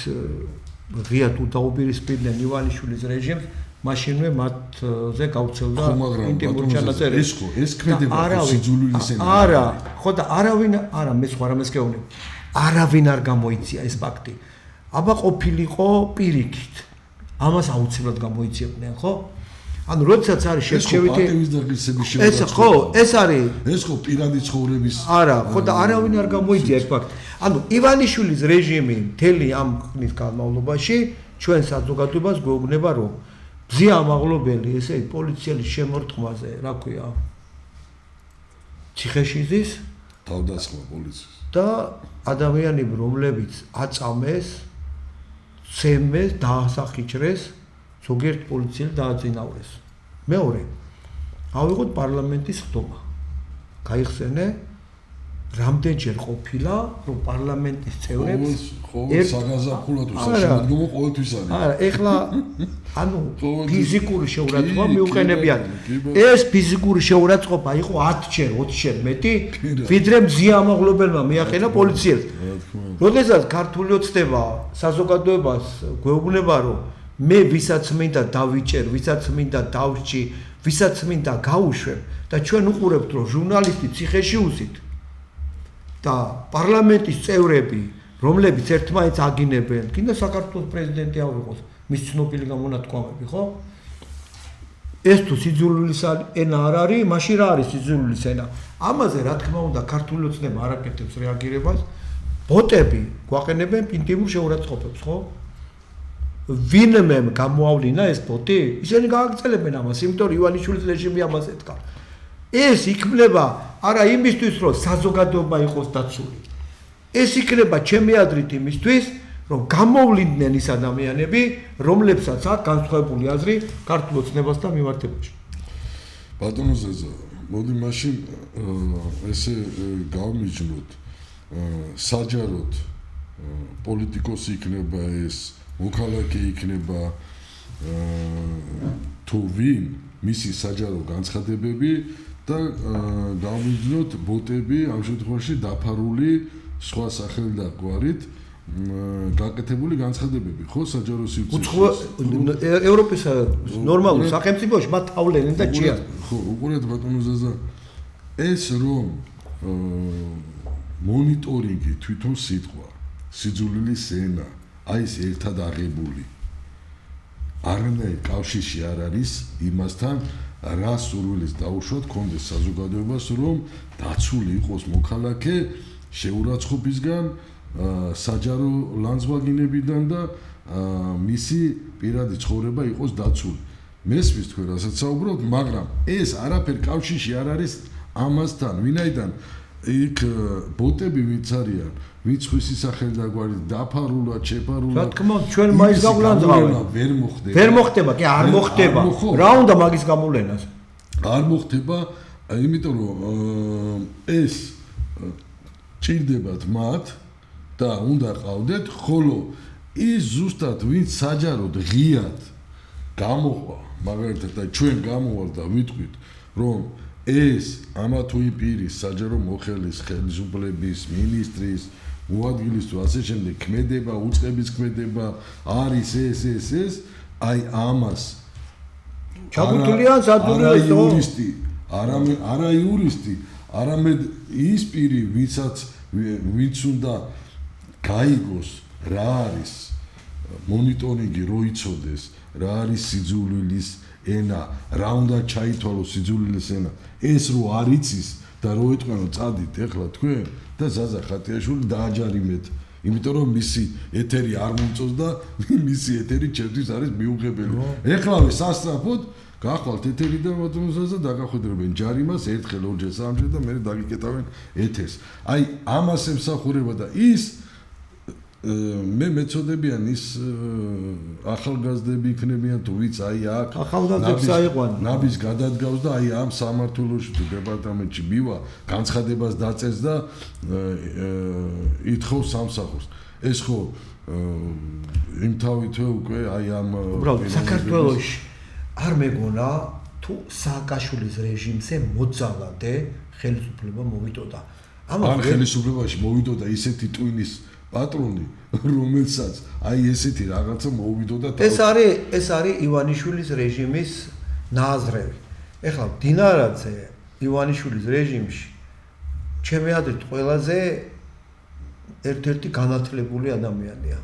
ღიად უდაუპირისპირდნენ ივანიშვილის რეჟიმს, მაშინვე მათზე გავრცელდა ინტიმური ჩანაწერები. ეს ქმედება სიძულვილის ენა. არა, ხო და არავინ, არა, მე სხვა რამეს გეუბნები. არავინ არ გამოიცია ეს ფაქტი. აბა ყოფილიყო პირიქით. ამას აუცილებლად გამოიციებდნენ, ხო? ანუ როდესაც არის შერჩევითი ეს ხო, ეს არის ეს ხო პირადი ცხოვრების არა, ხო და არავინ არ გამოიძია ეს ფაქტი. ანუ ივანიშვილის რეჟიმი მთელი ამ ხნის განმავლობაში ჩვენ საზოგადოებას გვეუბნება, რომ მზია ამაღლობელი, ესე პოლიციელის შემორტყმაზე, რა ქვია, ციხეში ზის თავდასხმა პოლიციის და ადამიანები, რომლებიც აწამეს, ცემეს, დაასახიჭრეს, ზოგიერთ პოლიციელს დააწინაურეს. მეორე, ავიღოთ პარლამენტის ხდომა. გაიხსენე, რამდენჯერ ყოფილა, რომ პარლამენტის წევრებს საგაზაფხულო თუ საშემოდგომო ყოველთვის არის. არა, ეხლა ანუ ფიზიკური შეურაცხყოფა მიუყენებიან. ეს ფიზიკური შეურაცხყოფა იყო 10-ჯერ, 20-ჯერ მეტი, ვიდრე მზია ამაღლობელმა მიაყენა პოლიციელს. როდესაც ქართული ოცნება საზოგადოებას გვეუბნება, რომ მე ვისაც მინდა დავიჭერ, ვისაც მინდა დავრჩი, ვისაც მინდა გაუშვებ და ჩვენ უყურებთ, რომ ჟურნალისტი ციხეში უსით და პარლამენტის წევრები, რომლებიც ერთმანეთს აგინებენ, კიდე საქართველოს პრეზიდენტი ავიღოს, მის ცნობილი გამონათქვამები, ხო? ეს თუ სიძულვილის ენა არ არის, მაშინ რა არის სიძულვილის ენა? ამაზე რა თქმა უნდა ქართული ოცნება არ აკეთებს რეაგირებას. ბოტები გვაყენებენ ინტიმურ შეურაცხყოფებს, ხო? ვინმე გამოავლინა ეს ბოტი? ისინი გააგრძელებენ ამას, იმიტომ რომ ივანიშვილის რეჟიმი ამას ეთქა. ეს იქნება არა იმისთვის, რომ საზოგადოება იყოს დაცული. ეს იქნება ჩემი აზრით იმისთვის, რომ გამოვლინდნენ ის ადამიანები, რომლებსაც აქვს განსხვავებული აზრი ქართულ ოცნებასთან მიმართებაში. ბატონო ზეზა, მოდი მაშინ ესე გავმიჯნოთ საჯაროდ პოლიტიკოსი იქნება ეს, მოქალაქე იქნება თუ ვინ, მისი საჯარო განცხადებები და გავმიჯნოთ ბოტები ამ შემთხვევაში დაფარული სხვა სახელი და გვარით გაკეთებული განცხადებები, ხო, საჯარო სივრცეში. ევროპის ნორმალურ სახელმწიფოში მათ თავლენენ და ჭიან. ხო, უყურეთ ბატონო ზაზა, ეს რომ მონიტორინგი თვითონ სიტყვა, სიძულვილის ენა, აი ეს ერთად აღებული. არანაირ კავშირში არ არის იმასთან, რა სურვილის დაუშვათ კონდეს საზოგადოებას, რომ დაცული იყოს მოქალაქე შეურაცხყოფისგან, საჯარო ლანძღვაგინებიდან და მისი პირადი ცხოვრება იყოს დაცული. მესმის თქვენ რასაც საუბრობთ, მაგრამ ეს არაფერ კავშირში არ არის ამასთან, ვინაიდან იქ ბოტები ვინც არიან, ვინც ხვისი სახელი და გვარი დაფარულად, შეფარულად. რა თქმა უნდა, ჩვენ მაინც გავლანძღავენ. ვერ მოხდება, კი არ მოხდება. რა უნდა მაგის გამოვლენას? არ მოხდება, იმიტომ რომ ეს ჭირდებათ მათ და უნდა ყავდეთ, ხოლო ის ზუსტად ვინც საჯაროდ ღიად გამოყვა, მაგალითად და ჩვენ გამოვარ და ვიტყვით, რომ ეს ამა თუ იმ პირის საჯარო მოხელის, ხელისუფლების, მინისტრის, მოადგილის თუ ასე შემდეგ ქმედება, უწყების ქმედება არის ეს, აი ამას ჩაგუთულია სადურიო იურისტი, არა იურისტი, არამედ ის პირი, ვინც უნდა გაიგოს რა არის მონიტორინგი, რო იცოდეს რა არის სიძულვილის ენა, რა უნდა ჩაითვალოს სიძულვილის ენა. ეს რო არ იცის და რო ეტყვენო წადით ეხლა თქვენ და ზაზა ხატიაშვილი დააჯარიმეთ, იმიტომ რომ მისი ეთერი არ მომწონს და მისი ეთერი ჩემთვის არის მიუღებელი. ეხლავე სასწრაფოდ გახვალთ ეთერი და ბატონოსა დაგახვედრებენ ჯარიმას ერთხელ ორჯერ სამჯერ და მერე დაგიკეტავენ ეთერს. აი ამას ემსახურება და ის მე მეწოდებიან ის ახალგაზრდები იქნებიან თუ ვიც აი აქ ახალგაზრდებს აიყვანონ ნაბის გადადგავს და აი ამ სამართლოში თუ დეპარტამენტში მივა განცხადებას დაწერს და ითხოვს სამსახურს ეს ხო იმთავითვე უკვე აი ამ უბრალოდ საქართველოში არ მეგონა თუ სააკაშვილის რეჟიმზე მოძალადე ხელისუფლება მოვიდოდა ამ ხელისუფლებაში მოვიდოდა ისეთი ტვინის პატრონი რომელსაც აი ესეთი რაღაცა მოვიდოდა ეს არის ივანიშვილის რეჟიმის ნაზრევი ეხლა დინარაძე ივანიშვილის რეჟიმში ჩემი აზრით ყველაზე ერთ-ერთი განათლებული ადამიანია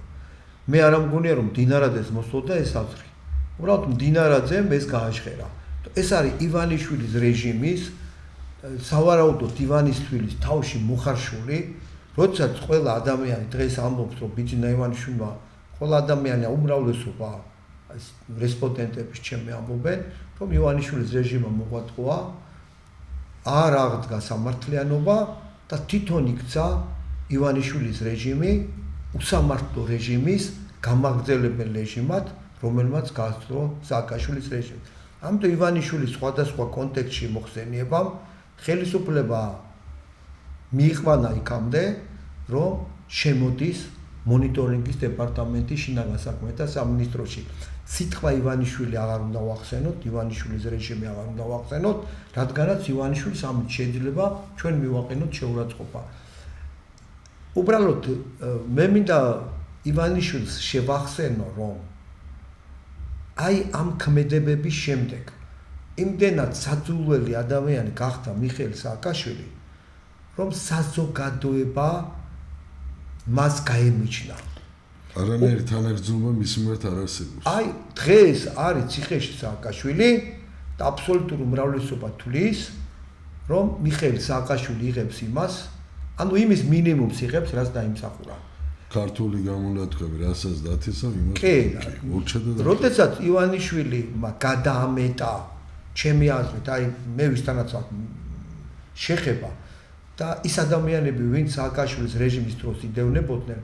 მე არ ამგონია რომ დინარაძეს მოსწოდა ეს აზრი უბრალოდ დინარაძემ ეს გააჟღერა ეს არის ივანიშვილის რეჟიმის სავარაუდოდ ივანისტვილის თავში მოხარშული როდესაც ყველა ადამიანი დღეს ამბობს რომ ბიძინა ივანიშვილმა ყველა ადამიანია უმრავლესობა ეს რესპონდენტების ჩემი ამბობენ რომ ივანიშვილის რეჟიმმა მოგვატყუა არ აღდგა სამართლიანობა და თვითონ იქცა ივანიშვილის რეჟიმი უსამართლო რეჟიმის გამაგრძელებელ რეჟიმად რომელმაც გასწრო სააკაშვილის რეჟიმი ამიტომ ივანიშვილის სხვადასხვა კონტექსტში მოხსენიებამ ხელისუფლება მიიყვანა იქამდე რომ შემოდის მონიტორინგის დეპარტამენტის შინაგან საქმეთა სამინისტროში სიტყვა ივანიშვილი აღარ უნდა ვახსენოთ ივანიშვილის რეჟიმი აღარ უნდა ვახსენოთ რადგანაც ივანიშვილს ამით შეიძლება ჩვენ მივაყენოთ შეურაცხყოფა უბრალოდ მე მინდა ივანიშვილს შევახსენო რომ აი ამ ქმედებების შემდეგ იმდენად საძულველი ადამიანი გახდა მიხეილ სააკაშვილი რომ საზოგადოება მას გაემიჩნა. არანაირი თანაგრძნობა მის მიმართ არ არსებობს. აი დღეს არის ციხეში სააკაშვილი და აბსოლუტური უმრავლესობა თვლის რომ მიხეილ სააკაშვილი იღებს იმას, ანუ იმის მინიმუმს იღებს, რაც დაიმსახურა. ქართული გამონათქვამი რასაც დათესავ იმას ურჩა და როდესაც ივანიშვილმა გადაამეტა ჩემი აზრით, აი მე ვისთანაც შეხება და ის ადამიანები, ვინც სააკაშვილის რეჟიმის დროს იდევნებოდნენ,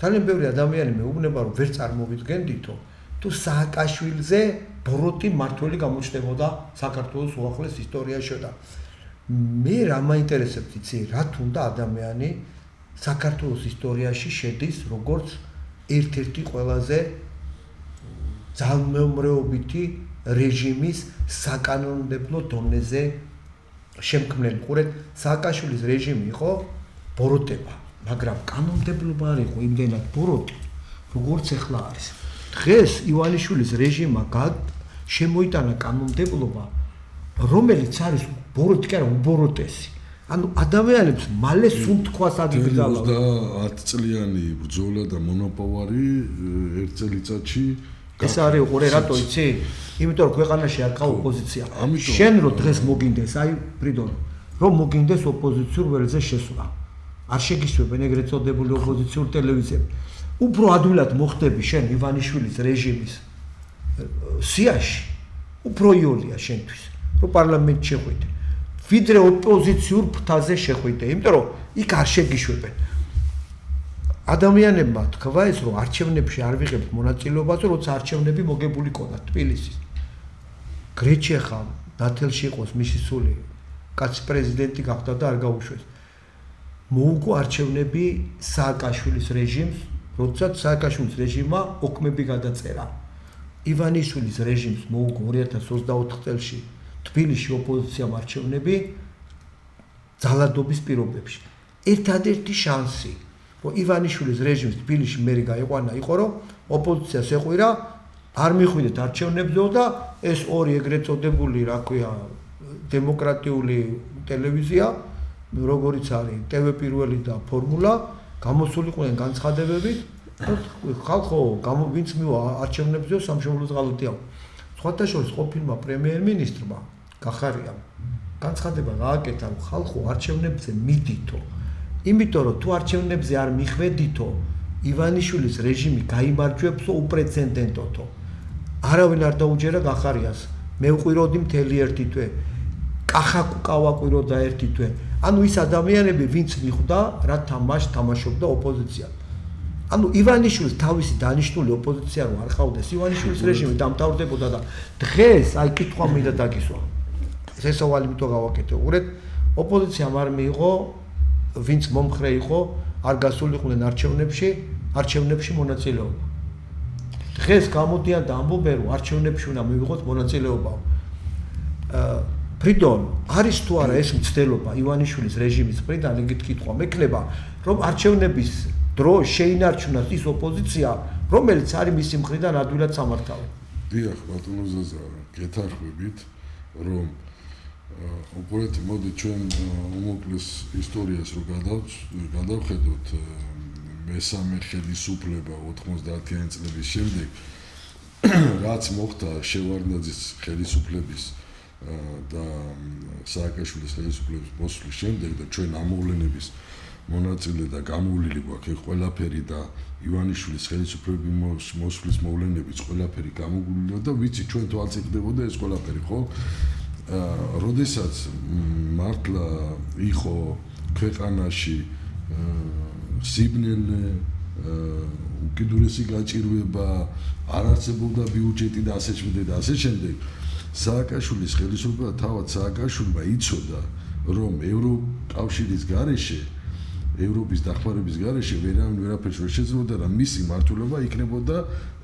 ძალიან ბევრი ადამიანი მეუბნება, რომ ვერ წარმოვიდგენდითო, თუ სააკაშვილზე ბოროტი მართველი გამოჩნდებოდა საქართველოს უახლეს ისტორიაში და მე რა მაინტერესებს იცი, რა თუნდა ადამიანი საქართველოს ისტორიაში შედის როგორც ერთ-ერთი ყველაზე ძალმეომრეობითი რეჟიმის საკანონმდებლო დონეზე შემქმნელი. ყურეთ, სააკაშვილის რეჟიმი იყო ბოროტება, მაგრამ კანონმდებლობა არ იყო იმდენად ბოროტი, როგორც ახლა არის. დღეს ივანიშვილის რეჟიმმა შემოიტანა კანონმდებლობა, რომელიც არის ბოროტი კი არა, უბოროტესი. ანუ ადამიანებს მალე სუნთქვას აგიგრძალა. 10 წლიანი ბრძოლა და მონოპოვარი ერთ წელიწადში ეს არის უყურე რატო იცი? იმიტომ რომ ქვეყანაში არ ყავს ოპოზიცია. შენ რო დღეს მოგინდეს, აი ფრიდონ, რომ მოგინდეს ოპოზიციურ ველზე შესვლა. არ შეგისვებენ ეგრეთ წოდებული ოპოზიციურ ტელევიზიები. უფრო ადვილად მოხდები შენ ივანიშვილის რეჟიმის სიაში, უფრო იოლია შენთვის, რომ პარლამენტში შეხვიდე. ვიდრე ოპოზიციურ ფრთაზე შეხვიდე, იმიტომ რომ იქ არ შეგიშვებენ. ადამიანებმა თქვა ეს რომ არჩევნებში არ ვიღებთ მონაწილეობას, როცა არჩევნები მოგებული ყოლა თბილისის. გრეჩი ხა ნათელში იყოს მისი სული, კაცი პრეზიდენტი გახდა და არ გაუშვეს. მოუგო არჩევნები სააკაშვილის რეჟიმს, როდესაც სააკაშვილის რეჟიმმა ოქმები გადაწერა. ივანიშვილის რეჟიმს მოუგო 2024 წელს თბილისში ოპოზიციამ არჩევნები ძალადობის პირობებში. ერთადერთი შანსი რომ ივანიშვილის რეჟიმს თბილისში მერი გაიყვანა იყო რომ ოპოზიციას ეყვირა არ მიხვიდეთ არჩევნებზეო და ეს ორი ეგრეთ წოდებული რა ქვია დემოკრატიული ტელევიზია როგორიც არის TV პირველი და ფორმულა გამოსულიყვნენ განცხადებებით ხალხო ვინც მივა არჩევნებზეო სამშობლოს ღალატია სხვათა შორის ყოფილმა პრემიერ-მინისტრმა გახარიამ განცხადება გააკეთა რომ ხალხო არჩევნებზე მიდითო იმიტომ რომ თუ არჩევნებზე არ მიხვედითო ივანიშვილის რეჟიმი გაიმარჯვებსო უპრეცედენტოთო არავინ არ დაუჯერა გახარიას მევყვიროდი მთელი ერთი თვე. კახა კავაკვიროდა ერთი თვე. ანუ ის ადამიანები, ვინც მიხვდა, რა თამაშობდა ოპოზიცია. ანუ ივანიშვილის თავისი დანიშნული ოპოზიცია რო არ ყავდეს, ივანიშვილის რეჟიმი დამთავრდებოდა და დღეს აი კითხვა მინდა დაგისვა. შესავალი მითო გავაკეთე. უყურეთ, ოპოზიციამ არ მიიღო, ვინც მომხრე იყო, არ გასულიყვნენ არჩევნებში მონაწილეობა. დღეს გამოდიან და ამბობენ, რომ არჩევნებში უნდა მივიღოთ მონაწილეობა. ფრიდონ, არის თუ არა ეს მცდელობა ივანიშვილის რეჟიმის მხრიდან, ეგეთ კითხვა მექნება, რომ არჩევნების დრო შეინარჩუნოს ის ოპოზიცია, რომელიც არის მისი მხრიდან ადვილად სამართავი. დიახ, ბატონო ზაზა, გეთანხმებით, რომ უყურეთ, მოდი ჩვენ უმოკლეს ისტორიას რო გადავხედოთ მესამე ხელისუფლება 90-იანი წლების შემდეგ, რაც მოხდა შევარდნაძის ხელისუფლების და სააკაშვილის ხელისუფლების მოსვლის შემდეგ და ჩვენ ამოვლენების მონაწილე და გამოვლილი გვაქვს ყველაფერი და ივანიშვილის ხელისუფლების მოსვლის მოვლენების ყველაფერი გამოგვილია და ვიცი ჩვენ თვალს იყდებოდა ეს ყველაფერი, ხო? როდესაც მართლა იყო ქვეყანაში სიბნელე, უკიდურესი გაჭირვება, არ არსებობდა ბიუჯეტი და ასე შემდეგ და ასე შემდეგ, სააკაშვილის ხელისუფლება თავად სააკაშვილმა იცოდა, რომ ევროკავშირის გარეშე, ევროპის დახმარების გარეშე ვერაფერს ვერ შეძლებოდა და მისი მართულობა იქნებოდა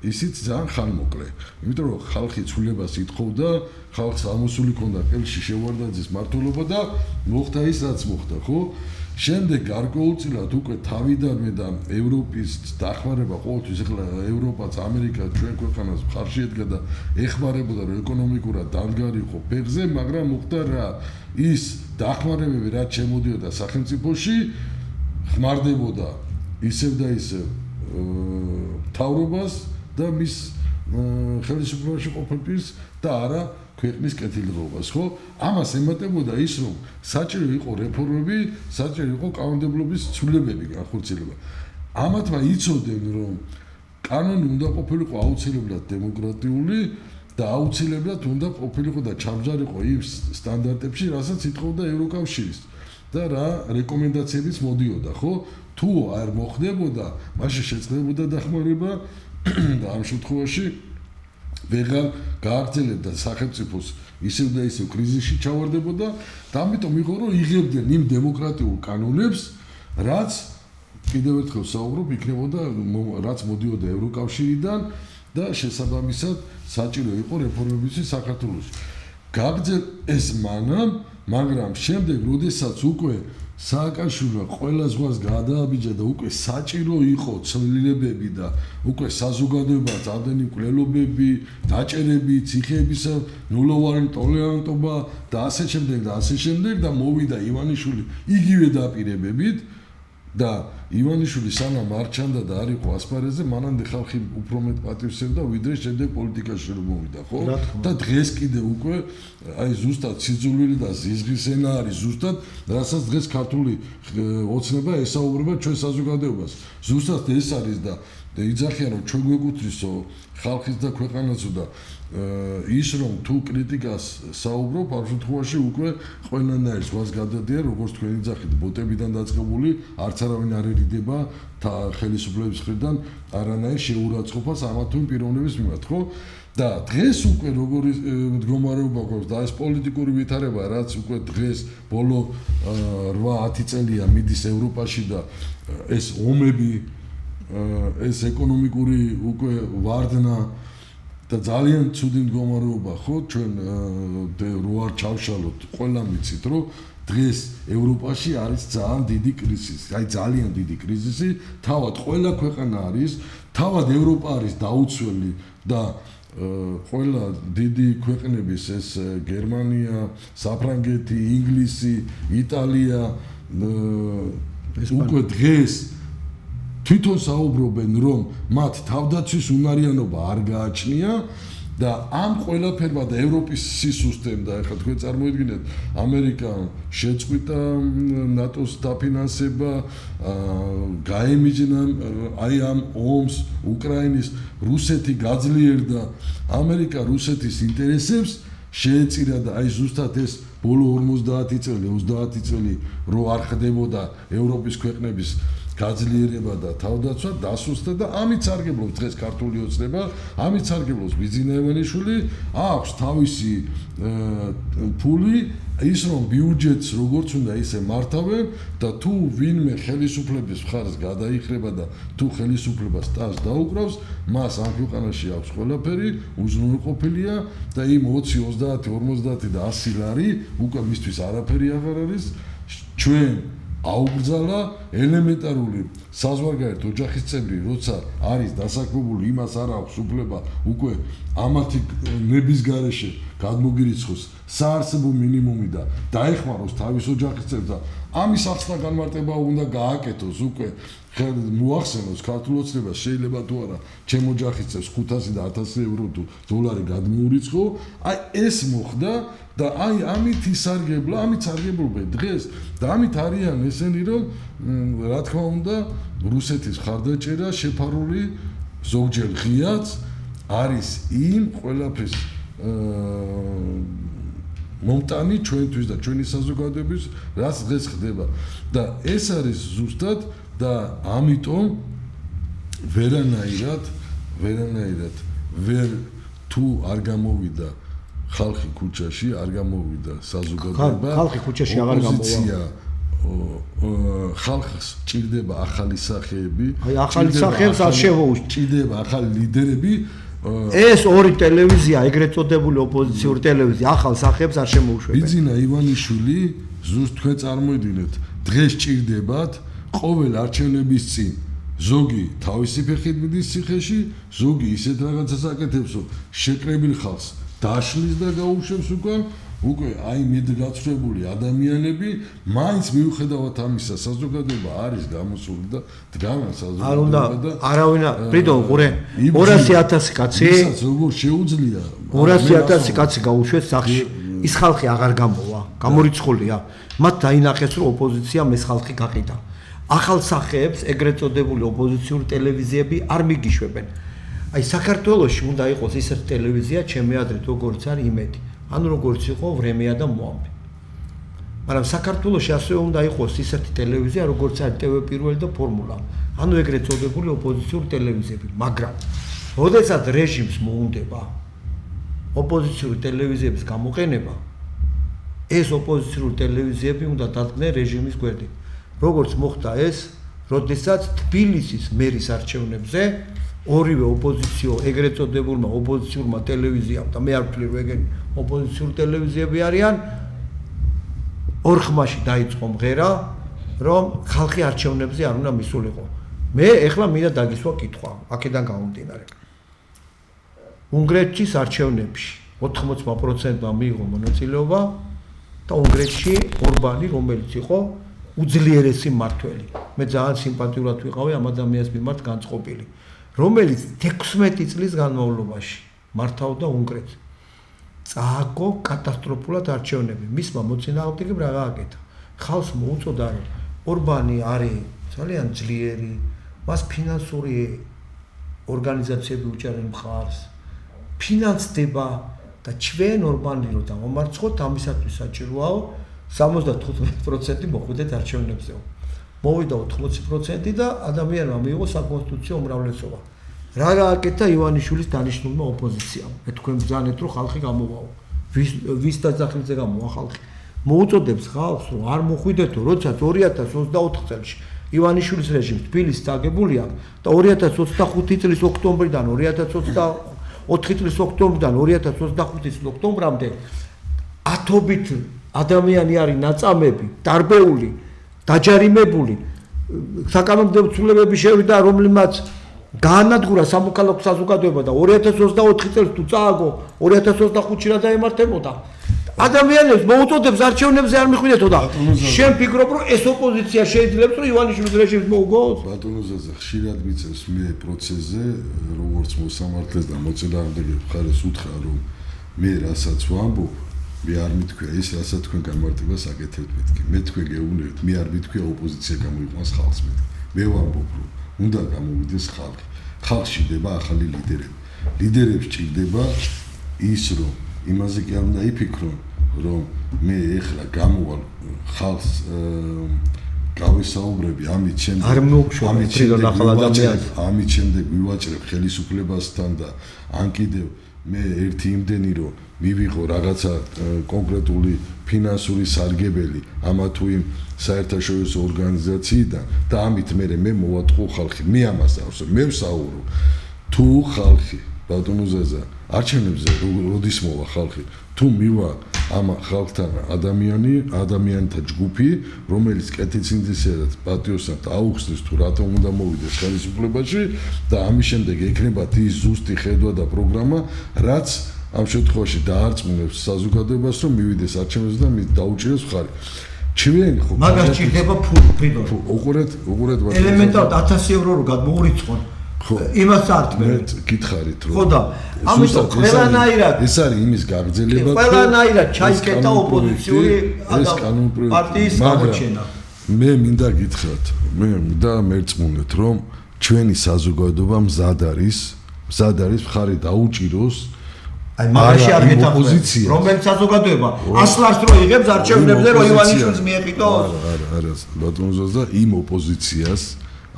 ისიც ძალიან ხანმოკლე. იმიტომ რომ ხალხი ცვლილებას ითხოვდა, ხალხს ამოსული ჰქონდა ყელში შევარდნაძის მართულობა და მოხდა ის რაც მოხდა, ხო? შემდეგ გარკვეულწილად უკვე თავიდანვე და ევროპის დახმარება ყოველთვის ახლა ევროპაც ამერიკა ჩვენ ქვეყანას მხარში ედგა და ეხმარებოდა რომ ეკონომიკურად დამდგარიყო ფეხზე, მაგრამ მოხდა რა ის დახმარებები რაც შემოდიოდა სახელმწიფოში ხმარდებოდა ისევ და ისევ მთავრობას და მის ხელისუფლებაში ყოფნების და არა ქვეყნის კეთილდღეობას, ხო? ამას ემატებოდა ის, რომ საჭირო იყო რეფორმები, საჭირო იყო კანონმდებლობის ცვლილებები განხორციელება. ამათმა იცოდნენ, რომ კანონი უნდა ყოფილიყო აუცილებლად დემოკრატიული და აუცილებლად უნდა ყოფილიყო და ჩამჯარიყო იმ სტანდარტებში, რასაც ითხოვდა ევროკავშირის და რა რეკომენდაციებიც მოდიოდა, ხო? თუ არ მოხდებოდა, მაშინ შეწყდებოდა დახმარება და ამ შემთხვევაში ვეღარ გააგრძელებდა სახელმწიფოს ისევ და ისევ კრიზისში ჩავარდებოდა და ამიტომ იყო რომ იღებდნენ იმ დემოკრატიულ კანონებს, რაც კიდევ ერთხელ საუბრობ, იქნებოდა რაც მოდიოდა ევროკავშირიდან და შესაბამისად საჭირო იყო რეფორმებისთვის საქართველოში. გაგრძელ ეს მაგრამ შემდეგ, როდესაც უკვე სააკაშვილმა ყველა ზღვას გადააბიჯა და უკვე საჭირო იყო ცვლილებები და უკვე საზოგადოებაც ამდენი მკვლელობები, დაჭერები, ციხეების ნულოვანი ტოლერანტობა და ასე შემდეგ და მოვიდა ივანიშვილი იგივე დაპირებებით და ივანიშვილი სანამ არ ჩანდა და არ იყო ასპარეზზე, მანამდე ხალხი უფრო მეტ პატივსცემდა ვიდრე შემდეგ პოლიტიკაში რომ მოვიდა, ხო? და დღეს კიდე უკვე აი ზუსტად სიძულვილი და ზიზღის ენა არის ზუსტად, რასაც დღეს ქართული ოცნება ესაუბრება ჩვენ საზოგადოებას. ზუსტად ეს არის და იძახიან რომ ჩვენ გვეკუთვნისო ხალხის და ქვეყანასო და ის რომ თუ კრიტიკას საუბრობ, ამ შემთხვევაში უკვე ყველანაირ ზღვას გადადიან, როგორც თქვენ იძახით, ბოტებიდან დაწყებული, არც არავინ არ ერიდება ხელისუფლების მხრიდან არანაირ შეურაცხყოფას ამა თუ იმ პიროვნების მიმართ, ხო? და დღეს უკვე როგორი მდგომარეობა გვაქვს და ეს პოლიტიკური ვითარება, რაც უკვე დღეს ბოლო 8-10 წელია მიდის ევროპაში და ეს ომები, ეს ეკონომიკური უკვე ვარდნა და ძალიან ცუდი მდგომარეობა, ხო, ჩვენ რო არ ჩავშალოთ, ყველა მიცით, რომ დღეს ევროპაში არის ძალიან დიდი კრიზისი, აი ძალიან დიდი კრიზისი, თავად ყველა ქვეყანა არის, თავად ევროპა არის დაუცველი და ყველა დიდი ქვეყნების ეს გერმანია, საფრანგეთი, ინგლისი, იტალია უკვე დღეს თვითონ საუბრობენ, რომ მათ თავდაცვის უნარიანობა არ გააჩნია და ამ ყველაფერმა და ევროპის სისუსტემ და ახლა თქვენ წარმოიდგინეთ, ამერიკა შეწყვიტა ნატოს დაფინანსება, გაემიჯნა აი ამ ომს უკრაინის, რუსეთი გაძლიერდა, ამერიკა რუსეთის ინტერესებს შეეწირა და აი ზუსტად ეს ბოლო 50 წელი 30 წელი რო არ ხდებოდა ევროპის ქვეყნების გაძლიერება და თავდაცვა დასუსტდა და ამით სარგებლობს დღეს ქართული ოცნება, ამით სარგებლობს ბიძინა ივანიშვილი, აქვს თავისი ფული ის რომ ბიუჯეტს როგორც უნდა ისე მართავენ და თუ ვინმე ხელისუფლების მხარეს გადაიხრება და თუ ხელისუფლებას ტანს დაუკრავს, მას ამ ქვეყანაში აქვს ყველაფერი, უზრუნველყოფილია და იმ 20, 30, 50 და 100 ლარი უკვე მისთვის არაფერი აღარ არის. ჩვენ აუგრძალა ელემენტარული საზღვარგარეთ ოჯახის წევრი, როცა არის დასაქმებული, იმას არ აქვს უფლება უკვე ამათი ნების გარეშე გადმოგირიცხოს საარსებო მინიმუმი და დაეხმაროს თავის ოჯახის წევრს და ამის ახსნა განმარტება უნდა გააკეთოს უკვე მოახსენოს ქართულ ოცნებას შეიძლება თუ არა ჩემ ოჯახის წევრს 500 და 1000 ევრო თუ დოლარი გადმოურიცხო, აი ეს მოხდა და აი ამით ისარგებლა, ამით სარგებლობენ დღეს და ამით არიან ესენი რომ რა თქმა უნდა რუსეთის ხარდაჭერა შეფარული ზოგჯერ ღიაც არის იმ ყველაფრის მომტანი ჩვენთვის და ჩვენი საზოგადოების რაც დღეს ხდება და ეს არის ზუსტად და ამიტომ ვერანაირად ვერ თუ არ გამოვიდა ხალხი ქუჩაში, არ გამოვიდა საზოგადოება. ხალხი ქუჩაში აღარ გამოვა. ხალხს ჭირდება ახალი სახეები. აი ახალი სახეებს არ შევოუშვით. ჭირდება ახალი ლიდერები. ეს ორი ტელევიზია, ეგრეთ წოდებული ოპოზიციური ტელევიზია, ახალ სახეებს არ შემოუშვებენ. ბიძინა ივანიშვილი, ზუსტ თქვენ წარმოიდგინეთ, დღეს ჭირდებათ ყოველ არჩევნების წინ ზოგი თავისი ფეხით მიდის ციხეში, ზოგი ისეთ რაღაცას აკეთებს, რომ შეკრებილ ხალხს დაშლის და გაუშვებს უკვე აი მიდგაცრუებული ადამიანები, მაინც მიუხედავად ამისა საზოგადოება არის გამოსული და დგამან საზოგადოება და არავინ პრიდონ ყურე 200,000 კაცი ისაც როგორ შეუძლია 200,000 კაცი გაუშვეს სახში ის ხალხი აღარ გამოვა გამორიცხულია მათ დაინახეს რომ ოპოზიციამ ეს ხალხი გაყიდა ახალ სახეებს ეგრეთ წოდებული ოპოზიციური ტელევიზიები არ მიგიშვებენ აი საქართველოში უნდა იყოს ისეთი ტელევიზია ჩემი აზრით როგორც არის იმედი ანუ როგორც იყო ვრემია და მოამბე მაგრამ საქართველოში ასევე უნდა იყოს ისეთი ტელევიზია როგორც არის TV1 და ფორმულა ანუ ეგრეთ წოდებული ოპოზიციური ტელევიზიები მაგრამ როდესაც რეჟიმს მოუნდება ოპოზიციური ტელევიზიების გამოყენება ეს ოპოზიციური ტელევიზიები უნდა დადგნენ რეჟიმის გვერდით როგორც მოხდა ეს როდესაც თბილისის მერის არჩევნებზე ორივე ოპოზიციო ეგრეთ წოდებულმა ოპოზიციურმა ტელევიზიამ და მე არ ვთვლი რომ ეგენი ოპოზიციური ტელევიზიები არიან ორ ხმაში დაიწყო მღერა რომ ხალხი არჩევნებზე არ უნდა მისულიყო მე ეხლა მინდა დაგისვა კითხვა აქედან გამომდინარე უნგრეთის არჩევნებში 80%-მა მიიღო მონაწილეობა და უნგრეთში ორბანი რომელიც იყო უძლიერესი მმართველი მე ძალიან სიმპათიურად ვიყავი ამ ადამიანის მიმართ განწყობილი რომელიც 16 წლის განმავლობაში მართავდა უნგრეთს. წააგო კატასტროფულად არჩევნები. მისმა მოწინააღმდეგემ რა გააკეთა? ხალხს მოუწოდა რომ ორბანი არის ძალიან ძლიერი, მას ფინანსური ორგანიზაციები უჭერენ მხარს. ფინანსდება და ჩვენ ორბანი რო დამომარცხოთ, ამისათვის საჭიროა 75% მოხვიდეთ არჩევნებზე. მოვიდა 80% და ადამიანმა მიიღო საკონსტიტუციო უმრავლესობა. რა გააკეთა ივანიშვილის დანიშნულმა ოპოზიციამ? მე თქვენ ბრძანეთ რომ ხალხი გამოვაო. ვის დაძახილზე გამოვა ხალხი? მოუწოდებს ხალხს რომ არ მოხვიდეთო, როცა 2024 წელს ივანიშვილის რეჟიმს თბილისს წაგებული აქვს და 2025 წლის ოქტომბრიდან 2024 წლის ოქტომბრიდან 2025 წლის ოქტომბრამდე ათობით ადამიანი არის ნაწამები, დარბეული დაჯარიმებული საკანონმდებლო ცვლილებები შევიდა რომლიმაც გაანადგურა სამოქალაქო საზოგადოება და 2024 წელს თუ წააგო 2025-ში რა დაემართებოდა ადამიანებს მოუწოდებს არჩევნებზე არ მიხვიდეთო და შენ ფიქრობ რომ ეს ოპოზიცია შეიძლება რომ ივანიშვილის რეჟიმს მოუგოს ბატონო ზაზა ხშირად მიწევს მე პროცესზე როგორც მოსამართლეს და მოწინააღმდეგე მხარეს უთხრა რომ მე რასაც ვამბობ მე არ მithქვია ის რასაც თქვენ განმარტებას აკეთებთ მეთქი მე თქვენ გეუბნებით მე არ მithქვია ოპოზიცია გამოიყვანს ხალხს მე ვამბობ რომ უნდა გამოვიდეს ხალხი ხალხში დება ახალი ლიდერები ლიდერებს ჭირდება ის რომ იმაზე კი არ უნდა იფიქრონ, რომ მე ეხლა გამოვალ ხალხს გავესაუბრები ამით შემდეგ ვივაჭრებ ხელისუფლებასთან და ან კიდევ მე ერთი იმდენი რომ მივიღო რაღაცა კონკრეტული ფინანსური სარგებელი ამა თუ იმ საერთაშორისო ორგანიზაციიდან და ამით მე მოვატყო ხალხი მე ამას დავსვენ მე ვსაუბრო თუ ხალხი ბატონო ზაზა არჩევნებზე როდის მოვა ხალხი თუ მივა ამ ხალხთან ადამიანთა ჯგუფი რომელიც კეთილსინდისერად პატრიოტად აუხსნის თუ რატომ უნდა მოვიდეს ხელისუფლებაში და ამის შემდეგ ექნებათ ის ზუსტი ხედვა და პროგრამა რაც ამ შემთხვევაში დაარწმუნებს საზოგადოებას რომ მივიდეს არჩევნებზე და დაუჭიროს მხარი ჩვენ ხო მაგას ჭირდება ფული ფრიდონ უყურეთ ელემენტარად 1000 ევრო რო გადმოურიცხონ იმას არტმევთ გითხარით რომ ხო და ამიტომ ყველანაირად ეს არის იმის გაგრძელება ყველანაირად ჩაიკეტა ოპოზიციური პარტიის გამოჩენა მე მინდა გითხრათ მე მინდა მერწმუნეთ რომ ჩვენი საზოგადოება მზად არის მხარი დაუჭიროს აი მაგაში არ გეთახმებით რომელიც საზოგადოება 100 ლარს რო იღებს არჩევნებზე რომ ივანიშვილს მიეყიდოს არა ბატონო ზაზა იმ ოპოზიციას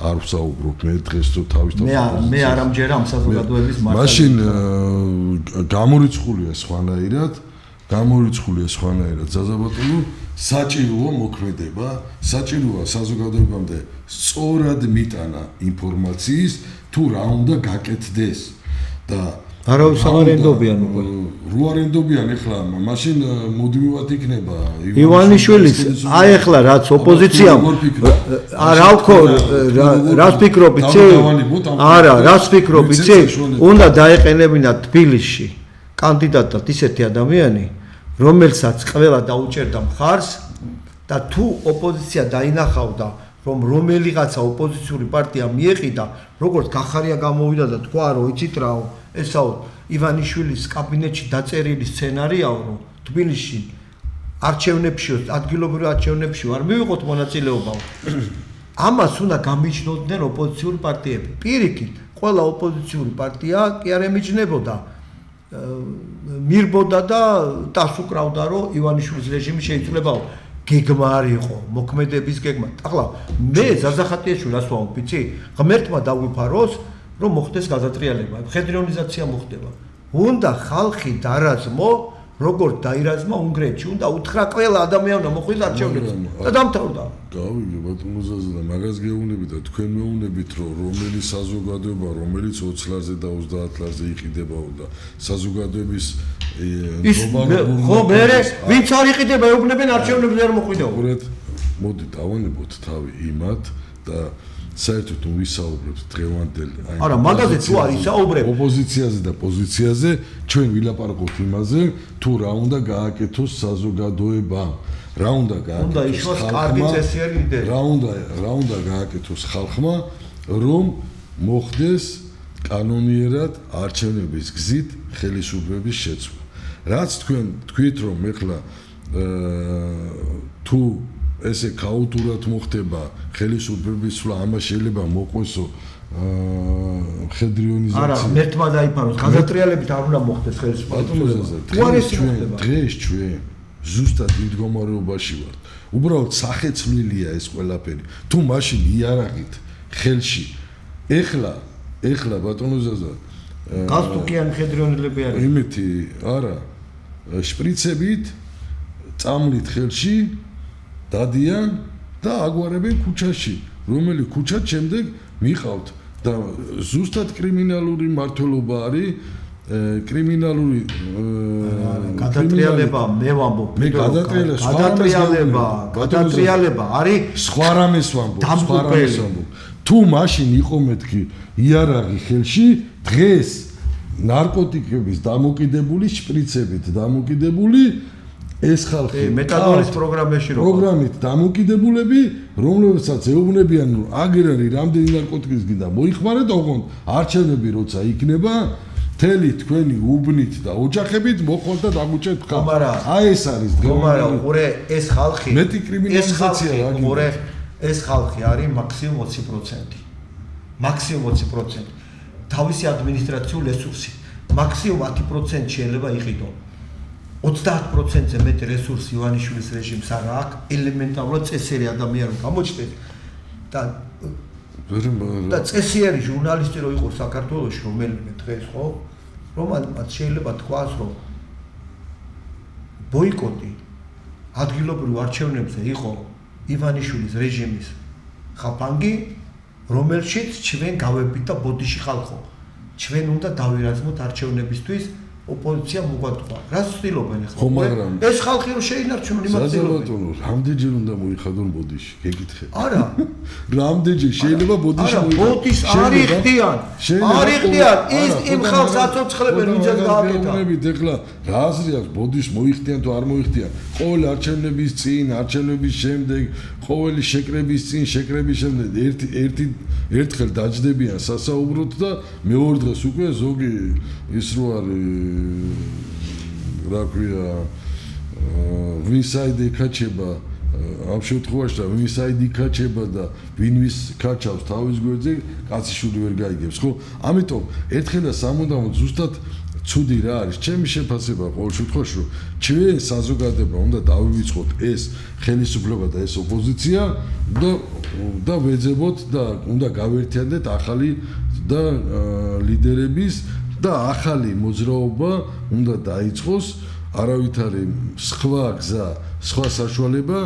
არ ვსაუბრობ მე დღეს თუ თავის მე არ ამჯერა ამ საზოგადოების მართალი მაშინ გამორიცხულია სხვანაირად ზაზაბატონო საჭიროა მოქმედება საჭიროა საზოგადოებამდე სწორად მიტანა ინფორმაციის თუ რა უნდა გაკეთდეს და არავის არენდობიან უკვე რო არენდობიან ეხლა მაშინ მოდივად იქნება ივანიშვილის აი ეხლა რაც ოპოზიციამ რა ვქო რას ფიქრობ იცი არა რას ფიქრობ იცი უნდა დაეყენებინა თბილისში კანდიდატად ისეთი ადამიანი რომელსაც ყველა დაუჭერდა მხარს და თუ ოპოზიცია დაინახავდა რომ რომელიღაცა ოპოზიციური პარტია მიეყიდა როგორც გახარია გამოვიდა და თქვა რომ იცით რაო ესაო ივანიშვილის კაბინეტში დაწერილი სცენარიაო რომ თბილისში არჩევნებში ადგილობრივ არჩევნებში არ მივიღოთ მონაწილეობაო ამას უნდა გამიჩნოდნენ ოპოზიციური პარტიები პირიქით ყველა ოპოზიციური პარტია კი არ ემიჯნებოდა მირბოდა და დასუკრავდა რომ ივანიშვილის რეჟიმი შეიცვლებაო გეგმა არ იყო მოქმედების გეგმა ახლა მე ზაზახატიაშვილი რას ვამბობ იცი ღმერთმა დაგვიფაროს რომ მოხდეს გაზატრიალება, ფედერალიზაცია მოხდება. უნდა ხალხი დარაზმო, როგორც დაირაზმა უნგრეთში, უნდა უთხრა ყველა ადამიანმა მოხდეს არჩევნებზე და დამთავრდა. გავიგე ბატონო ზაზა და მაგას გეუბნები და თქვენ მეუბნებით რომ რომელი საზოგადოება რომელიც 20 ლარზე და 30 ლარზე იყიდებაო და საზოგადოების ხო მე ვინც არ იყიდება ეუბნებენ არჩევნებზე არ მოხვიდაო. მოდი დავანებოთ თავი იმათ და საერთოდ ვისაუბრებთ დღევანდელ არა მაგაზე თუ არ ისაუბრებ ოპოზიციაზე და პოზიციაზე ჩვენ ვილაპარაკობთ იმაზე თუ რა უნდა გააკეთოს საზოგადოებამ რა უნდა გააკეთოს რა უნდა გააკეთოს ხალხმა რომ მოხდეს კანონიერად არჩევნების გზით ხელისუფლების შეცვლა რაც თქვენ თქვით რომ ეხლა თუ ესე ქაოტურად მოხდება ხელისუფლების სვლა ამას შეიძლება მოყვესო მხედრიონიზაცია არა მერთმა დაიფაროს გაზატრიალებით არ უნდა მოხდეს ხელისუფლება დღეს ჩვენ ზუსტად იმ მდგომარეობაში ვართ უბრალოდ სახეცვლილია ეს ყველაფერი თუ მაშინ იარაღით ხელში ეხლა ბატონო ზაზა გასტუკიან მხედრიონელები არის იმეთი არა შპრიცებით წამლით ხელში დადიან და აგვარებენ ქუჩაში, რომელი ქუჩაც შემდეგ მიყავთ და ზუსტად კრიმინალური მართლობა არის, კრიმინალური გადატრიალება მე ვამბობ, გადატრიალება არის სხვა რამეს ვამბობ, თუ მაშინ იყო მეთქი იარაღი ხელში, დღეს ნარკოტიკების დამოკიდებული შპრიცებით დამოკიდებული ეს ხალხი მეტადონის პროგრამით დამოკიდებულები, რომლებსაც ეუბნებიან, რომ აგერ არის რამდენი ნარკოტიკის გინდა მოიხმარეთ, ოღონდ არჩევნები როცა იქნება, მთელი თქვენი უბნით და ოჯახებით მოხვალ და დაგუჭერთ ხალხს. აი ეს არის დღევანდელი. უყურე ეს ხალხი მეტი კრიმინალიზაცია რა გინდა. უყურე ეს ხალხი არის მაქსიმუმ 20%. მაქსიმუმ 20%. თავისი ადმინისტრაციული რესურსი მაქსიმუმ 10% შეიძლება იყიდო. 30%-ზე მეტი რესურსი ივანიშვილის რეჟიმს არ აქვს, ელემენტარულად წესიერი ადამიანი გამოჩნდეს და წესიერი ჟურნალისტი რო იყოს საქართველოში რომელიმე დღეს ხო, რომელმაც შეიძლება თქვას, რომ ბოიკოტი ადგილობრივ არჩევნებზე იყო ივანიშვილის რეჟიმის ხაფანგი, რომელშიც ჩვენ გავებით და ბოდიში ხალხო. ჩვენ უნდა დავირაზმოთ არჩევნებისთვის ოპოზიცია მოგვატყვა. რას ცდილობენ ახლა? ეს ხალხი რომ შეინარჩუნონ იმას ზაზაბატონო, რამდენჯერ უნდა მოიხადონ ბოდიში? გეკითხე. არა. რამდენჯერ შეიძლება ბოდიში მოიხადონ? ბოდიშ არ იხდიან. არ იხდიან. ის იმ ხალხს აწოცხლებენ, ვინცაც გააკეთა. ეხლა რა აზრი აქვს ბოდიშ მოიხდიან თუ არ მოიხდიან? ყოველი არჩევნების წინ, არჩევნების შემდეგ, ყოველი შეკრების წინ, შეკრების შემდეგ ერთხელ დაჯდებიან სასაუბროდ და მეორე დღეს უკვე ზოგი ის რო არის რა ქვია ვინსაიდი ქაჩება ამ შემთხვევაში და ვინსაიდი ქაჩება და ვინვის ქაჩავს თავის გვერდზე კაციშვილი ვერ გაიგებს ხო ამიტომ ერთხელ და სამუდამოდ ზუსტად ცუდი რა არის ჩემი შეფასება ყოველ შემთხვევაში რომ ჩვენ საზოგადოება უნდა დავივიწყოთ ეს ხელისუფლება და ეს ოპოზიცია და ვეძებოთ და უნდა გავერთიანდეთ ახალი და ლიდერების და ახალი მოძრაობა უნდა დაიწყოს არავითარი სხვა გზა სხვა საშუალება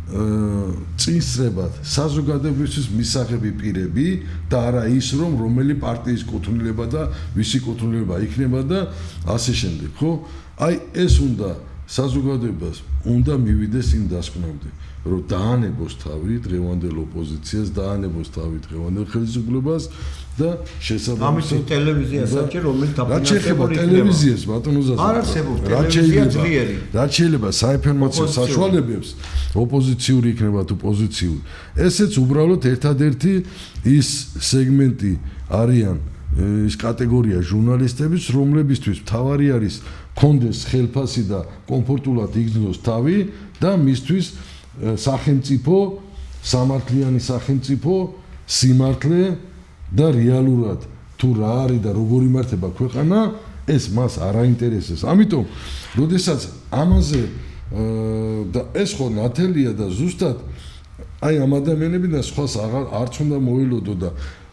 წინსწრებად საზოგადოებისთვის მისაღები პირები და არა ის რომ რომელი პარტიის კუთვნილება და ვისი კუთვნილება იქნება და ასე შემდეგ ხო აი ეს უნდა საზოგადოებას უნდა მივიდეს იმ დასკვნამდე რომ დაანებოს თავი დღევანდელ ოპოზიციას დაანებოს თავი დღევანდელ ხელისუფლებას და შესაბამისად ამის ტელევიზია საჭირო რომელიც დაფინანსებული ტელევიზიას ბატონო ზაზა არ არსებობს ტელევიზია ძლიერი რაც შეიძლება საინფორმაციო საშუალებებს ოპოზიციური იქნება თუ პოზიციური ესეც უბრალოდ ერთადერთი ის სეგმენტი არიან ის კატეგორია ჟურნალისტების რომლებისთვის მთავარი არის კონდეს ხელფასი და კომფორტულად იგრძნოს თავი და მისთვის სახელმწიფო სამართლიანი სახელმწიფო სიმართლე და რეალურად თუ რა არის და როგორ იმართება ქვეყანა ეს მას არ აინტერესებს ამიტომ როდესაც ამაზე და ეს ხო ნათელია და ზუსტად აი ამ ადამიანებიდან სხვას არც უნდა მოილოდო და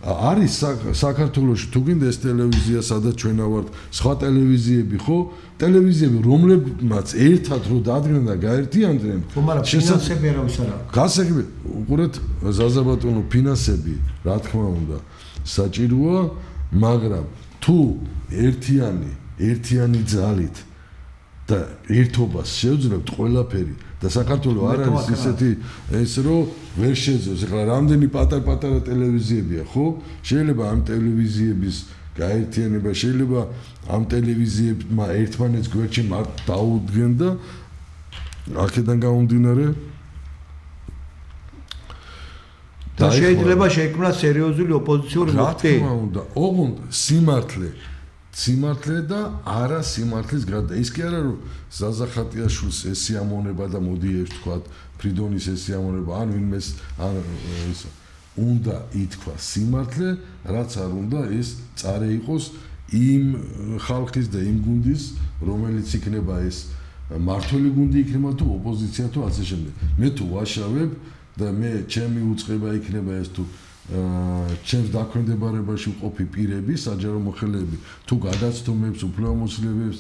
არის საქართველოში თუ გინდა ეს ტელევიზია სადაც ჩვენ ავართ სხვა ტელევიზიები ხო ტელევიზიები რომლებმაც ერთად რო დადგნენ და გაერთიანდნენ ფინანსები არავის არ აქვს გასაგები უყურეთ ზაზაბატონო ფინანსები რა თქმა უნდა საჭიროა მაგრამ თუ ერთიანი ძალით და ერთობას შევძლებთ ყველაფერი და საქართველოს არ არის ისეთი ეს რომ ვერ შეძლოს ეხლა რამდენი პატარ-პატარა ტელევიზიებია ხო შეიძლება ამ ტელევიზიების გაერთიანება შეიძლება ამ ტელევიზიებმა ერთმანეთს გვერდში დაუდგენ და აქედან გამომდინარე და შეიძლება შეიქმნას სერიოზული ოპოზიციური მოხდი რა თქმა უნდა ოღონდ სიმართლე და არა სიმართლის გარდა ის კი არა რომ ზაზახატიაშვილს ეს სიამოვნება და მოდი ეს თქვა ფრიდონის ეს სიამოვნება ან ვინმეს ან ეს უნდა ითქვა სიმართლე რაც არ უნდა ეს წარე იყოს იმ ხალხის და იმ გუნდის რომელიც იქნება ეს მართველი გუნდი იქნება თუ ოპოზიცია თუ ასე შემდეგ მე თუ ვაშავებ და მე ჩემი უწყება იქნება ეს თუ ჩემს დაქვემდებარებაში მყოფი პირები, საჯარო მოხელეები, თუ გადაცდომებს, უფლებამოსილებებს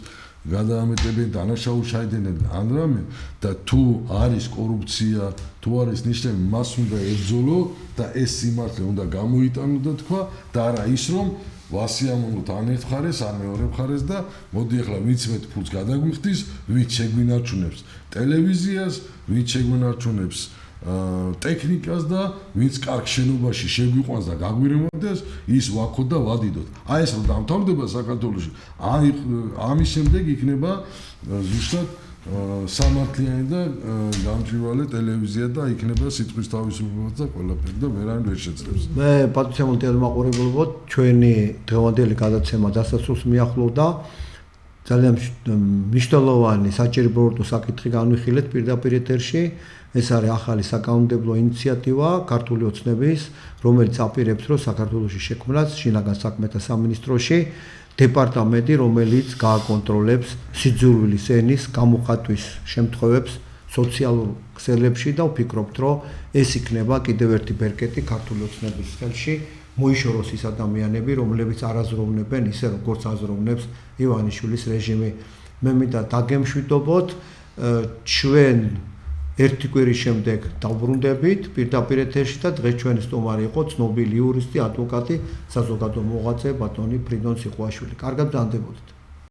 გადაამეტებენ, დანაშაულს ჩაიდინებენ ან რამე და თუ არის კორუფცია, თუ არის ნიშნები, მას უნდა ებრძოლო და ეს სიმართლე უნდა გამოიტანო და თქვა და არა ის რომ ვასიამოვნოთ ან ერთ მხარეს, ან მეორე მხარეს და მოდი ახლა ვინც მეტ ფულს გადაგვიხდის, ვინც შეგვინარჩუნებს ტელევიზიას, ვინც შეგვინარჩუნებს ტექნიკას და ვინც კარგ შენობაში შეგვიყვანს და გაგვირემონტებს ის ვაქოთ და ვადიდოთ. აი ეს რომ დამთავრდება საქართველოში, ამის შემდეგ იქნება ზუსტად სამართლიანი და გამჭვირვალე ტელევიზია და იქნება სიტყვის თავისუფლება და ყველაფერი და ვერან ვერ შეძლებს. მე პატრიციამ ტელემაყურებელობთ ჩვენი დღევანდელი გადაცემა დასასრულს მიახლოვდა. ძალიან მნიშვნელოვანი საჭირო საკითხი განვიხილეთ პირდაპირ ეთერში. ეს არის ახალი საკანონმდებლო ინიციატივა ქართული ოცნების, რომელიც აპირებს, რომ საქართველოში შექმნას შინაგან საქმეთა სამინისტროში დეპარტამენტი, რომელიც გააკონტროლებს სიძულვილის ენის გამოხატვის შემთხვევებს სოციალურ ქსელებში და ვფიქრობთ, რომ ეს იქნება კიდევ ერთი ბერკეტი ქართული ოცნების ხელში, მოიშოროს ის ადამიანები, რომლებიც არაზროვნებენ ისე როგორც აზროვნებს ივანიშვილის რეჟიმი. მე მინდა დაგემშვიდობოთ, ჩვენ ერთი კვირის შემდეგ დავბრუნდებით პირდაპირ ეთერში და დღეს ჩვენი სტუმარი იყო ცნობილი იურისტი, ადვოკატი, საზოგადო მოღვაწე ბატონი ფრიდონ სიხუაშვილი. კარგად ბრძანდებოდეთ.